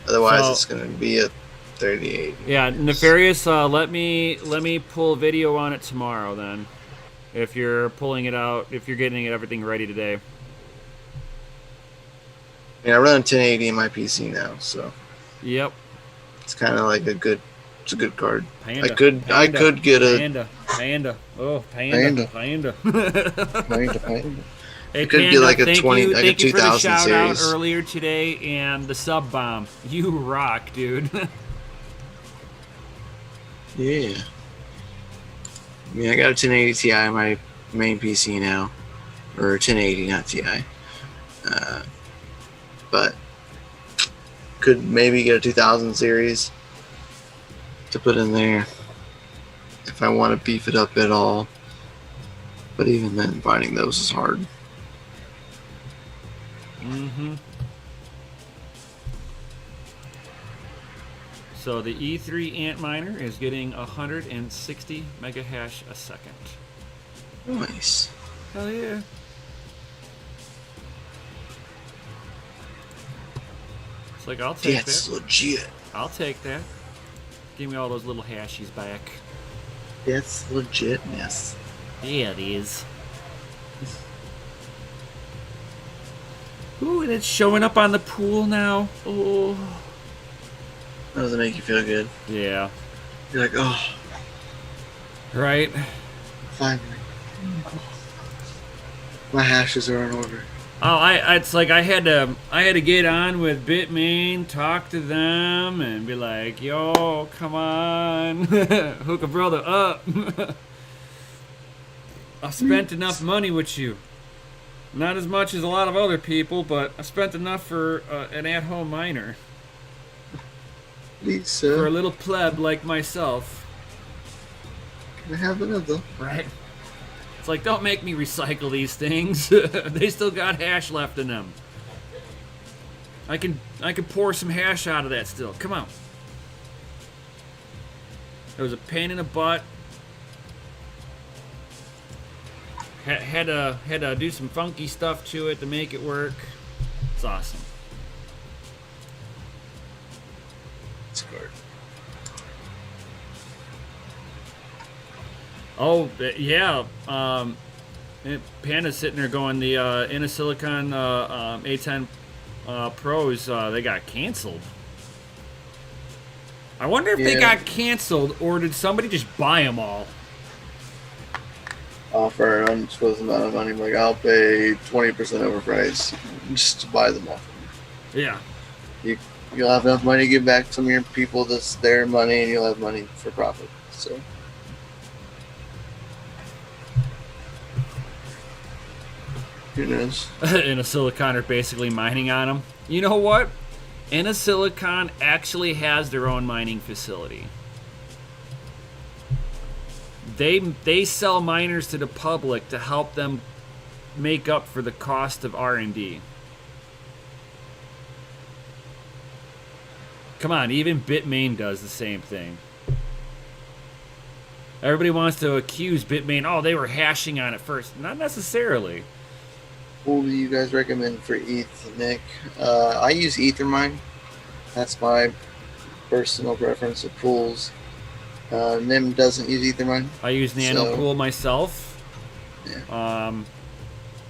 Speaker 2: Otherwise, it's gonna be a 3080.
Speaker 1: Yeah, Nefarious. Let me pull video on it tomorrow. Then, if you're pulling it out, if you're getting everything ready today.
Speaker 2: Yeah, I run a 1080 in my PC now, so.
Speaker 1: Yep.
Speaker 2: It's kind of like it's a good card.
Speaker 1: Panda,
Speaker 2: I could get a
Speaker 1: panda. Oh, panda.
Speaker 2: Panda.
Speaker 1: Hey,
Speaker 2: it could
Speaker 1: Panda,
Speaker 2: be like a
Speaker 1: thank
Speaker 2: 20,
Speaker 1: you,
Speaker 2: like
Speaker 1: thank
Speaker 2: a
Speaker 1: you for the
Speaker 2: 2000
Speaker 1: shout
Speaker 2: series.
Speaker 1: out earlier today and the sub bomb. You rock, dude.
Speaker 2: Yeah. I mean, I got a 1080 Ti on my main PC now, or 1080, not Ti. But could maybe get a 2000 series to put in there if I want to beef it up at all. But even then, finding those is hard.
Speaker 1: Mm-hmm. So the E3 Antminer is getting 160 megahash a second.
Speaker 2: Nice.
Speaker 1: Hell yeah. It's like, I'll take
Speaker 2: That's
Speaker 1: that.
Speaker 2: legit.
Speaker 1: I'll take that. Give me all those little hashies back.
Speaker 2: That's legitness.
Speaker 1: Yeah, it is. Ooh, and it's showing up on the pool now. Oh.
Speaker 2: Doesn't make you feel good.
Speaker 1: Yeah.
Speaker 2: You're like, oh.
Speaker 1: Right.
Speaker 2: Finally. My hashes are in order.
Speaker 1: Oh, it's like I had to get on with Bitmain, talk to them, and be like, yo, come on, hook a brother up. I spent enough money with you. Not as much as a lot of other people, but I spent enough for an at-home miner.
Speaker 2: Lisa.
Speaker 1: For a little pleb like myself.
Speaker 2: Can I have another?
Speaker 1: Right. It's like, don't make me recycle these things. They still got hash left in them. I can pour some hash out of that still. Come on. It was a pain in the butt. Had to do some funky stuff to it to make it work. It's awesome.
Speaker 2: It's hard.
Speaker 1: Oh, yeah. Panda's sitting there going, the Inosilicon A10 Pros, they got canceled. I wonder if they got canceled, or did somebody just buy them all?
Speaker 2: Offer an undisclosed amount of money. Like, I'll pay 20% overprice just to buy them all.
Speaker 1: Yeah.
Speaker 2: You'll have enough money to give back to some of your people that's their money, and you'll have money for profit. So. Who knows?
Speaker 1: Inosilicon are basically mining on them. You know what? Inosilicon actually has their own mining facility. They sell miners to the public to help them make up for the cost of R&D. Come on, even Bitmain does the same thing. Everybody wants to accuse Bitmain, oh, they were hashing on it first. Not necessarily.
Speaker 2: What do you guys recommend for ETH, Nick? I use Ethermine. That's my personal preference of pools. Nim doesn't use Ethermine.
Speaker 1: I use NanoPool myself.
Speaker 2: Yeah.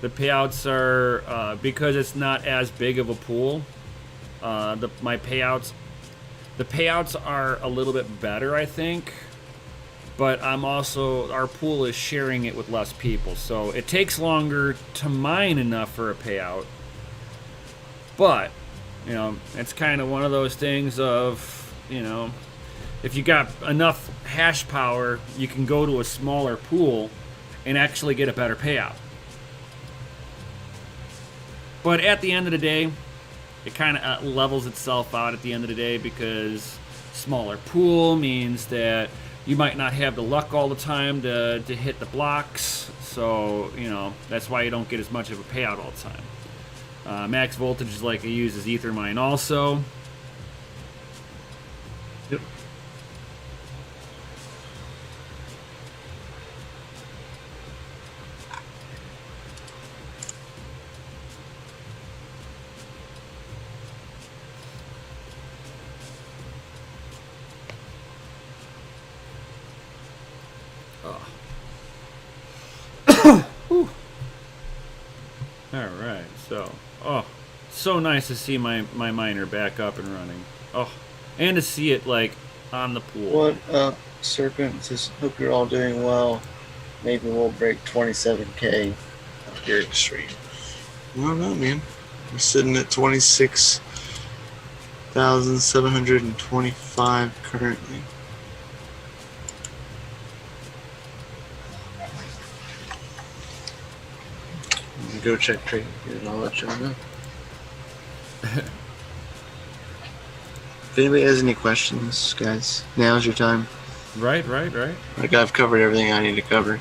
Speaker 1: The payouts are, because it's not as big of a pool, the payouts are a little bit better, I think. But our pool is sharing it with less people, so it takes longer to mine enough for a payout. But, it's kind of one of those things of, if you got enough hash power, you can go to a smaller pool and actually get a better payout. But at the end of the day, it kind of levels itself out at the end of the day, because smaller pool means that you might not have the luck all the time to hit the blocks. So, that's why you don't get as much of a payout all the time. Max voltage is like I use as Ethermine also.
Speaker 2: Yep.
Speaker 1: Alright, so nice to see my miner back up and running. Oh, and to see it, like, on the pool.
Speaker 2: What up, Serpent? Just hope you're all doing well. Maybe we'll break 27K here at the stream.
Speaker 3: I don't know, man. We're sitting at 26,725 currently.
Speaker 2: Go check trade, and I'll let you know. If anybody has any questions, guys, now's your time.
Speaker 1: Right.
Speaker 2: Like, I've covered everything I need to cover.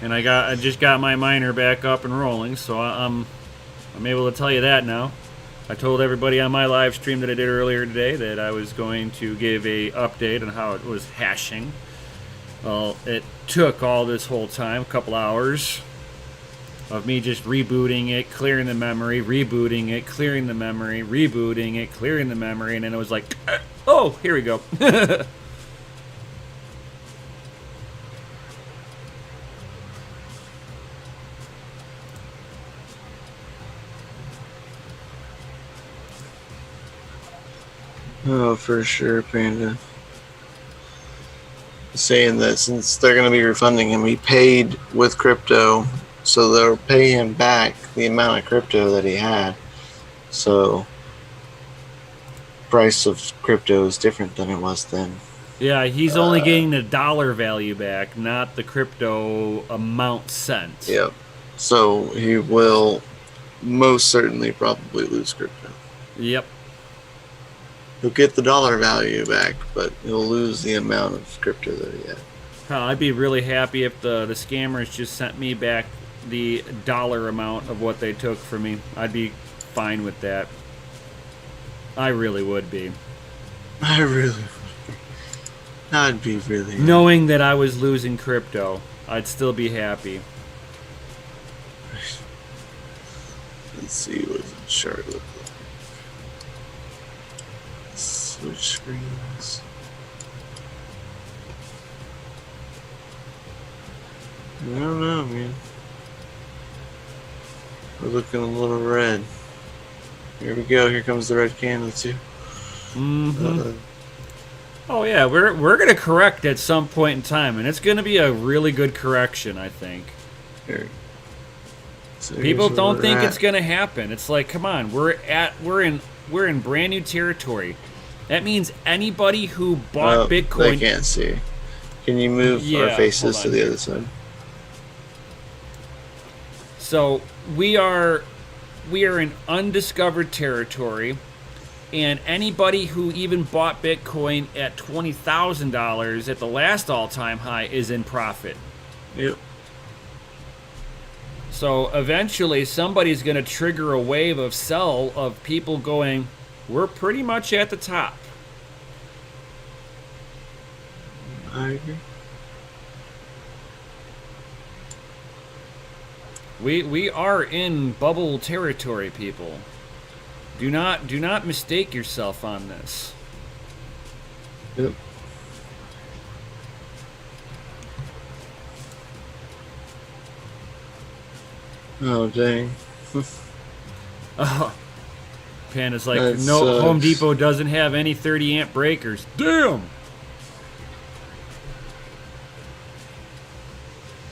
Speaker 1: And I just got my miner back up and rolling, so I'm able to tell you that now. I told everybody on my live stream that I did earlier today that I was going to give a update on how it was hashing. Well, it took all this whole time, a couple hours, of me just rebooting it, clearing the memory, rebooting it, clearing the memory, rebooting it, clearing the memory, and then it was like, oh, here we go.
Speaker 2: Oh, for sure, Panda. Saying that since they're going to be refunding him, he paid with crypto, so they'll pay him back the amount of crypto that he had. So, price of crypto is different than it was then.
Speaker 1: Yeah, he's only getting the dollar value back, not the crypto amount sent.
Speaker 2: Yep. So he will most certainly probably lose crypto.
Speaker 1: Yep.
Speaker 2: He'll get the dollar value back, but he'll lose the amount of crypto that he had.
Speaker 1: I'd be really happy if the scammers just sent me back the dollar amount of what they took from me. I'd be fine with that. I really would be.
Speaker 2: I'd be really.
Speaker 1: Knowing that I was losing crypto, I'd still be happy.
Speaker 2: Let's see what the chart looks like. Switch screens. I don't know, man. We're looking a little red. Here we go. Here comes the red candle too.
Speaker 1: Mm-hmm. Oh yeah, we're gonna correct at some point in time, and it's gonna be a really good correction, I think.
Speaker 2: Here. So
Speaker 1: People
Speaker 2: here's
Speaker 1: don't
Speaker 2: where
Speaker 1: think
Speaker 2: we're
Speaker 1: it's
Speaker 2: at.
Speaker 1: gonna happen. It's like, come on, we're in brand new territory. That means anybody who bought
Speaker 2: They
Speaker 1: Bitcoin.
Speaker 2: can't see. Can you move our
Speaker 1: Yeah,
Speaker 2: faces
Speaker 1: hold
Speaker 2: to
Speaker 1: on
Speaker 2: the
Speaker 1: here.
Speaker 2: other side?
Speaker 1: So we are in undiscovered territory, and anybody who even bought Bitcoin at $20,000 at the last all-time high is in profit.
Speaker 2: Yep.
Speaker 1: So eventually somebody's going to trigger a wave of people going, We're pretty much at the top.
Speaker 3: I agree.
Speaker 1: We are in bubble territory, people. Do not mistake yourself on this.
Speaker 3: Yep. Oh dang.
Speaker 1: Oh, Panda's like,
Speaker 3: That
Speaker 1: no,
Speaker 3: sucks.
Speaker 1: Home Depot doesn't have any 30 amp breakers. Damn.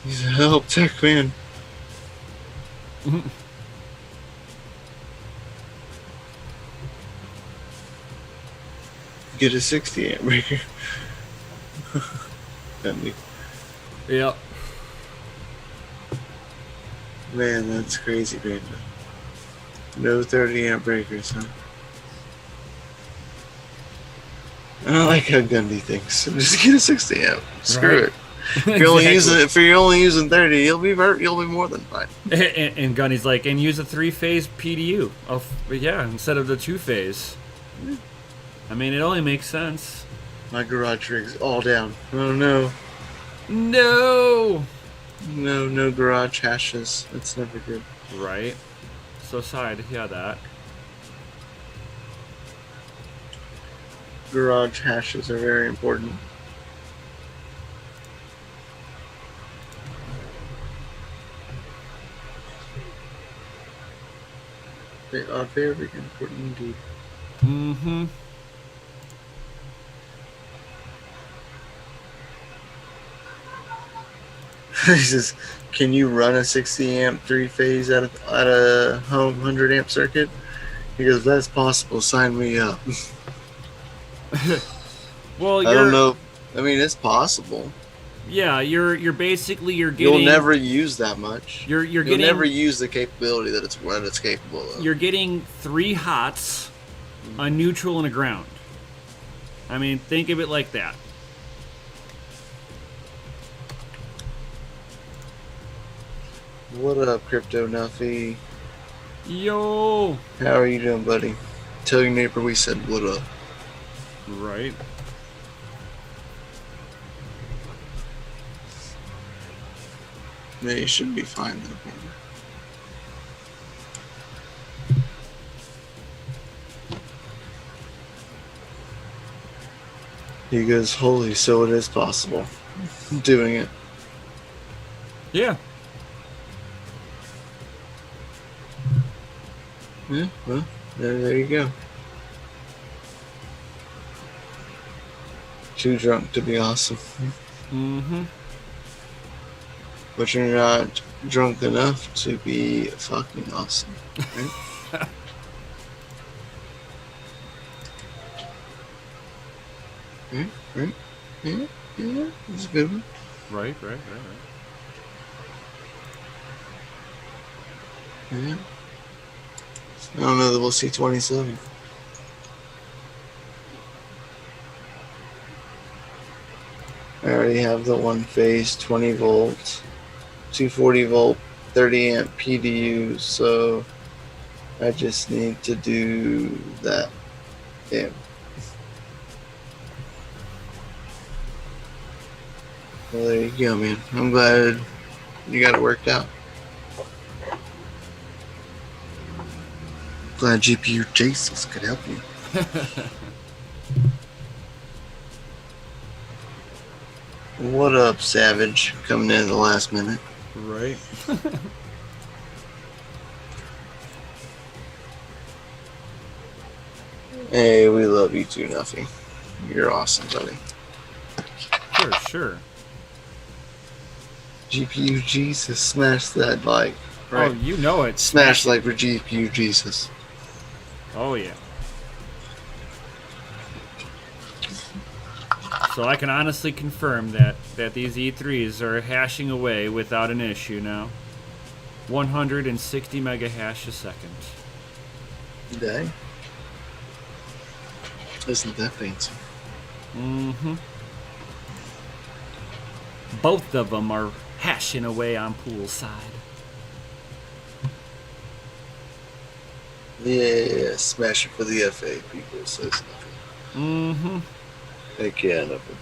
Speaker 3: He's a help tech man. Get a 60 amp breaker.
Speaker 1: Yep.
Speaker 3: Man, that's crazy, Panda. No 30 amp breakers, huh? I don't like how Gundy thinks. Just get a 60 amp. Screw
Speaker 1: Right.
Speaker 3: it. If you're only using 30, you'll be more than fine.
Speaker 1: And Gunny's like, and use a 3-phase PDU. Oh, but yeah, instead of the 2-phase. I mean, it only makes sense.
Speaker 3: My garage rig's all down. Oh no.
Speaker 1: No.
Speaker 3: No garage hashes. That's never good.
Speaker 1: Right. So sorry to hear that.
Speaker 3: Garage hashes are very important. They are very important indeed.
Speaker 1: Mm-hmm.
Speaker 3: He says, can you run a 60 amp 3-phase at a home 100 amp circuit? He goes, that's possible. Sign me up.
Speaker 1: Well,
Speaker 3: I don't know. I mean, it's possible.
Speaker 1: Yeah, you're getting.
Speaker 3: You'll never use that much.
Speaker 1: You'll
Speaker 3: You'll never use the capability that it's capable of.
Speaker 1: You're getting 3 hots, a neutral, and a ground. I mean, think of it like that.
Speaker 3: What up, Crypto Nuffy?
Speaker 1: Yo.
Speaker 3: How are you doing, buddy? Tell your neighbor we said what up.
Speaker 1: Right.
Speaker 3: Yeah, you should be fine though. He goes, holy, so it is possible. Doing it.
Speaker 1: Yeah.
Speaker 3: Yeah, well, there you go. Too drunk to be awesome.
Speaker 1: Mm-hmm.
Speaker 3: But you're not drunk enough to be fucking awesome. Right? Right? Yeah, that's a good one.
Speaker 1: Right.
Speaker 3: Yeah. I don't know that we'll see 27. I already have the 1-phase 20 volt, 240 volt, 30 amp PDU, so I just need to do that. Damn. Well, there you go, man. I'm glad you got it worked out. Glad GPU Jesus could help you. What up, Savage? Coming in at the last minute.
Speaker 1: Right.
Speaker 3: Hey, we love you too, Nuffy. You're awesome, buddy.
Speaker 1: Sure.
Speaker 3: GPU Jesus, smash that like. Right?
Speaker 1: Oh, you know it.
Speaker 3: Smash like for GPU Jesus.
Speaker 1: Oh, yeah. So I can honestly confirm that these E3s are hashing away without an issue now. 160 mega hash a second.
Speaker 3: Dang. Isn't that fancy?
Speaker 1: Mm-hmm. Both of them are hashing away on poolside.
Speaker 3: Yeah, smash it for the FA. People says nothing.
Speaker 1: Mm-hmm.
Speaker 3: Heck yeah, nothing.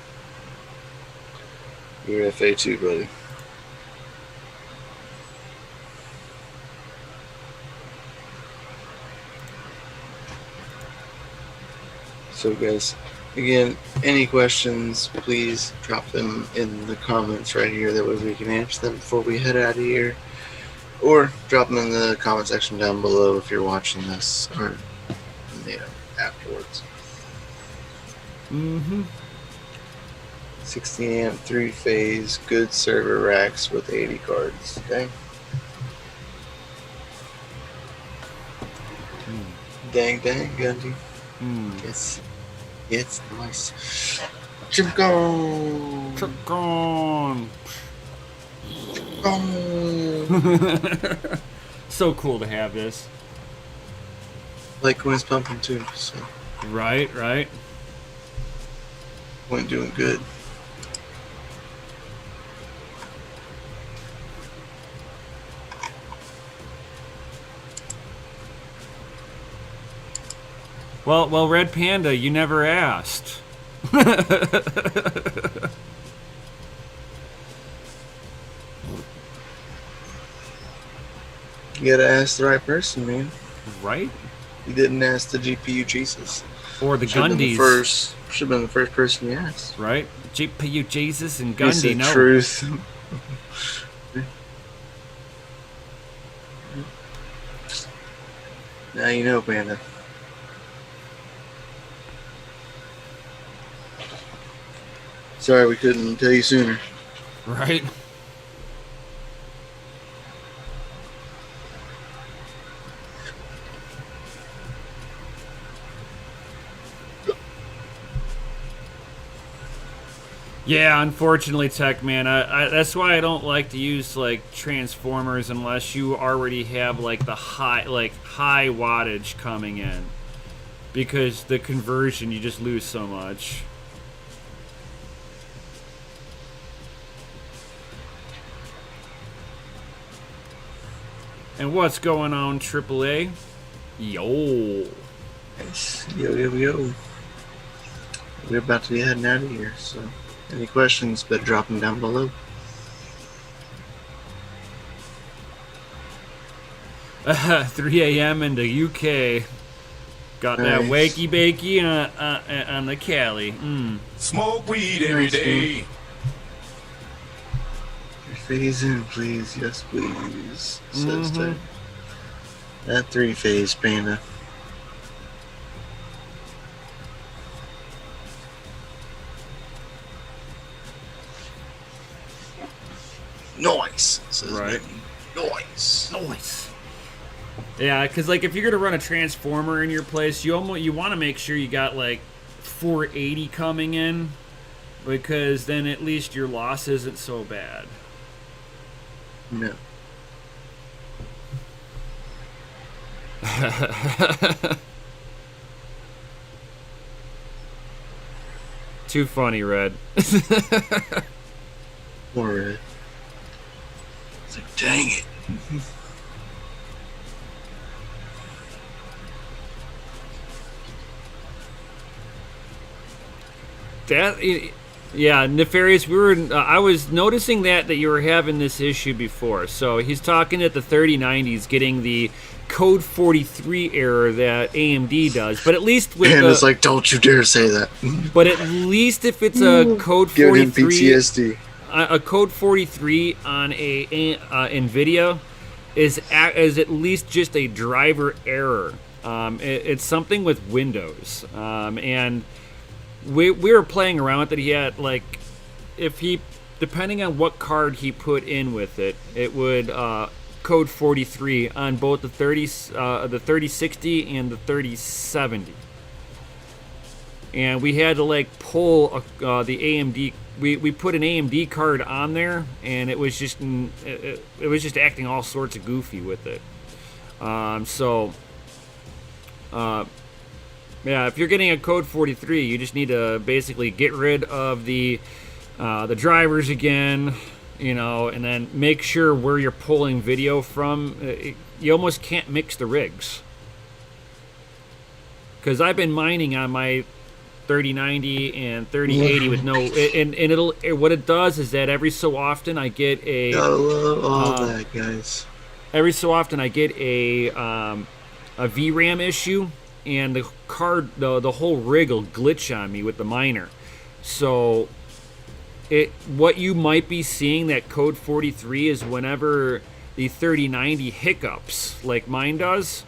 Speaker 3: You're FA too, buddy. So, guys, again, any questions, please drop them in the comments right here. That way we can answer them before we head out of here. Or drop them in the comment section down below if you're watching this, or afterwards.
Speaker 1: Mm-hmm.
Speaker 3: 60 amp, 3-phase, good server racks with 80 cards. Okay. Dang, Gundy. Yes. Yes, nice. Chip on.
Speaker 1: So cool to have this.
Speaker 3: Litecoin's pumping too, so.
Speaker 1: Right.
Speaker 3: Coin doing good.
Speaker 1: Well, Red Panda, you never asked.
Speaker 3: You gotta ask the right person, man.
Speaker 1: Right?
Speaker 3: You didn't ask the GPU Jesus.
Speaker 1: Or the
Speaker 3: Should have been
Speaker 1: Gundies.
Speaker 3: the first person you asked.
Speaker 1: Right? GPU Jesus and
Speaker 3: It's
Speaker 1: Gundy,
Speaker 3: the
Speaker 1: no.
Speaker 3: truth. Now you know, Panda. Sorry we couldn't tell you sooner.
Speaker 1: Right? Yeah, unfortunately, Tech Man. That's why I don't like to use like transformers unless you already have like the high wattage coming in, because the conversion you just lose so much. And what's going on, AAA? Yo.
Speaker 3: Nice. Yo. We're about to be heading out of here, so any questions, better drop them down below.
Speaker 1: Uh, 3 a.m. in the UK. Got that
Speaker 3: Nice.
Speaker 1: wakey bakey on the Cali.
Speaker 4: Smoke weed every day.
Speaker 3: Phase in, please. Yes, please. Says that. That 3-phase, Panda. Noise. Says
Speaker 1: Right.
Speaker 3: Noise.
Speaker 1: Nice. Yeah, because like if you're gonna run a transformer in your place, you want to make sure you got like 480 coming in, because then at least your loss isn't so bad.
Speaker 3: No.
Speaker 1: Too funny, Red.
Speaker 3: More red. It's like, dang it.
Speaker 1: Yeah, Nefarious. I was noticing that you were having this issue before. So he's talking at the 3090s, getting the code 43 error that AMD does. But at least with
Speaker 3: And it's like, don't you dare say that.
Speaker 1: but at least if it's a code
Speaker 3: Give him
Speaker 1: 43,
Speaker 3: PTSD.
Speaker 1: a code 43 on a NVIDIA is at least just a driver error. It's something with Windows, and we were playing around with it. He had like, if he, depending on what card he put in with it, it would code 43 on both the 3060 and the 3070. And we had to like pull the AMD. We put an AMD card on there, and it was just it was just acting all sorts of goofy with it. Yeah, if you're getting a code 43, you just need to basically get rid of the drivers again, and then make sure where you're pulling video from. You almost can't mix the rigs. because I've been mining on my 3090 and 3080 with no, and it'll, what it does is that every so often I get a,
Speaker 3: I love all that, guys.
Speaker 1: every so often I get a VRAM issue, and the card, the whole rig will glitch on me with the miner. So what you might be seeing, that code 43, is whenever the 3090 hiccups like mine does,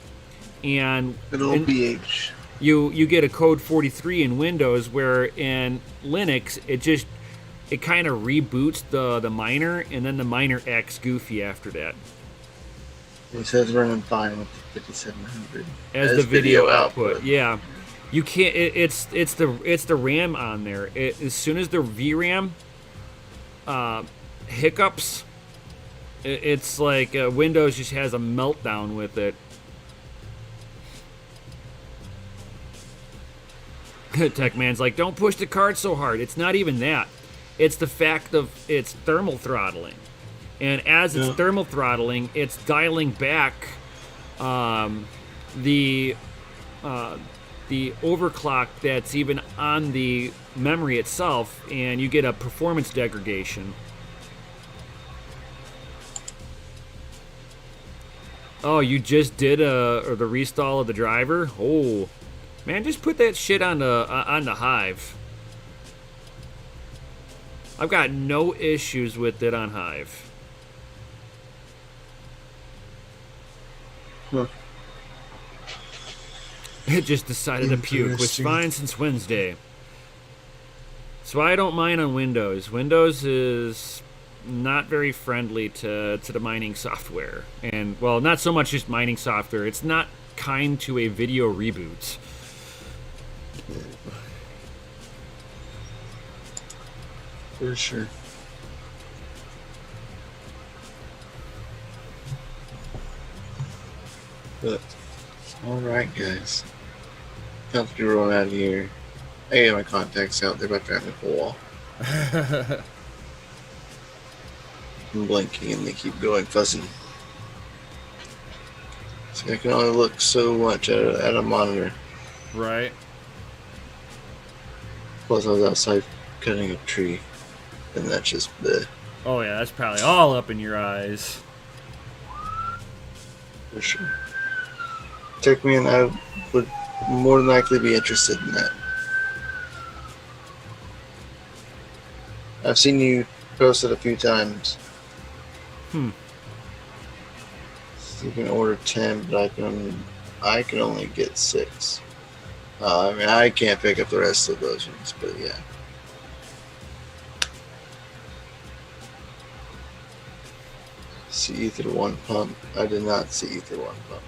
Speaker 1: and
Speaker 3: BH.
Speaker 1: you get a code 43 in Windows, where in Linux it kind of reboots the miner, and then the miner acts goofy after that.
Speaker 3: It says running fine with 5700
Speaker 1: as the video output. Yeah, you can't. It's the RAM on there. As soon as the VRAM hiccups, it's like Windows just has a meltdown with it. Tech Man's like, don't push the card so hard. It's not even that. It's the fact of it's thermal throttling. And as it's thermal throttling, it's dialing back the overclock that's even on the memory itself, and you get a performance degradation. Oh, you just did the restall of the driver? Oh, man, just put that shit on the Hive. I've got no issues with it on Hive.
Speaker 3: Huh.
Speaker 1: It just decided to puke. Was fine since Wednesday. So I don't mine on Windows. Windows is not very friendly to the mining software. And, well, not so much just mining software. It's not kind to a video reboot.
Speaker 3: For sure. But, alright, guys. Time to roll out of here. I get my contacts out. They're about to drive me up the wall. I'm blinking and they keep going fuzzy. So I can only look so much at a monitor.
Speaker 1: Right.
Speaker 3: Plus, I was outside cutting a tree, and that's just the.
Speaker 1: Oh, yeah, that's probably all up in your eyes.
Speaker 3: For sure. Check me, and I would more than likely be interested in that. I've seen you post it a few times. So you can order 10, but I can only get 6. I mean, I can't pick up the rest of those ones, but yeah. See Ether 1 pump. I did not see Ether 1 pump.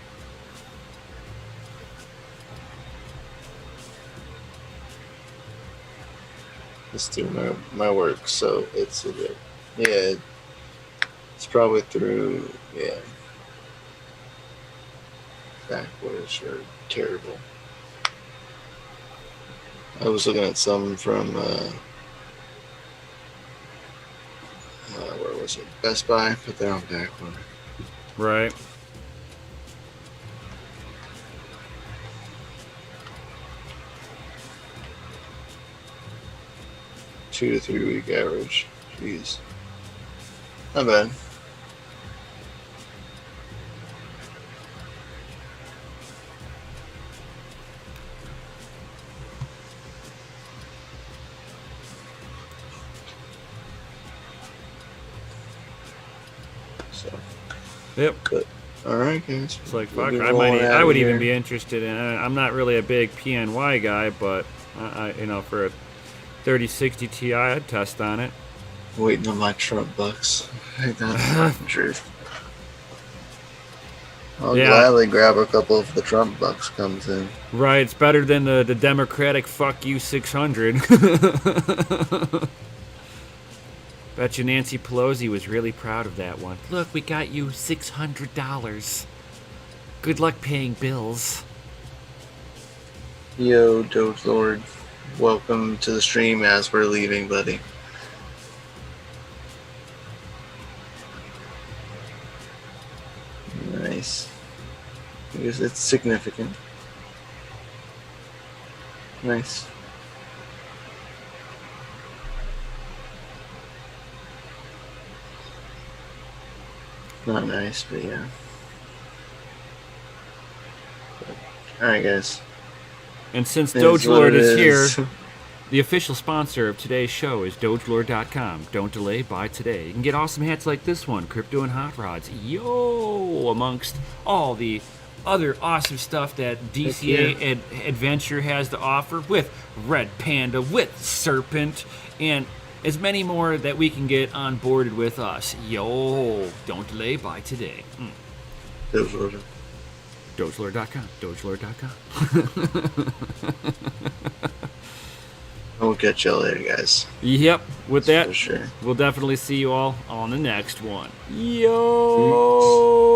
Speaker 3: It's through my work, so it's a bit, yeah, it's probably through, yeah, backwards or terrible. I was looking at some from, where was it? Best Buy, but they're on backward.
Speaker 1: Right.
Speaker 3: Two to 3 week average. Jeez. Not bad. So.
Speaker 1: Yep.
Speaker 3: But, alright, guys.
Speaker 1: It's like, fuck, I would even be interested in it. I'm not really a big PNY guy, but, you know, for a 3060 Ti, I'd test on it.
Speaker 3: Waiting on my Trump bucks. Ain't that the truth? I'll gladly grab a couple if the Trump bucks comes in.
Speaker 1: Right, it's better than the Democratic fuck you 600. Bet you Nancy Pelosi was really proud of that one. Look, we got you $600. Good luck paying bills.
Speaker 3: Yo, Doge Lord. Welcome to the stream as we're leaving, buddy. Nice. I guess it's significant. Nice. Not nice, but yeah. Alright, guys.
Speaker 1: And since
Speaker 3: It
Speaker 1: Doge
Speaker 3: what
Speaker 1: Lord
Speaker 3: it
Speaker 1: is here,
Speaker 3: is.
Speaker 1: the official sponsor of today's show is DogeLord.com. Don't delay, buy today. You can get awesome hats like this one, Crypto and Hot Rods. Yo! Amongst all the other awesome stuff that DCA Adventure has to offer with Red Panda, with Serpent, and as many more that we can get on boarded with us. Yo! Don't delay, buy today. DogeLord.com. DogeLord.com.
Speaker 3: We'll catch you later, guys.
Speaker 1: Yep. With that,
Speaker 3: For sure.
Speaker 1: we'll definitely see you all on the next one. Yo!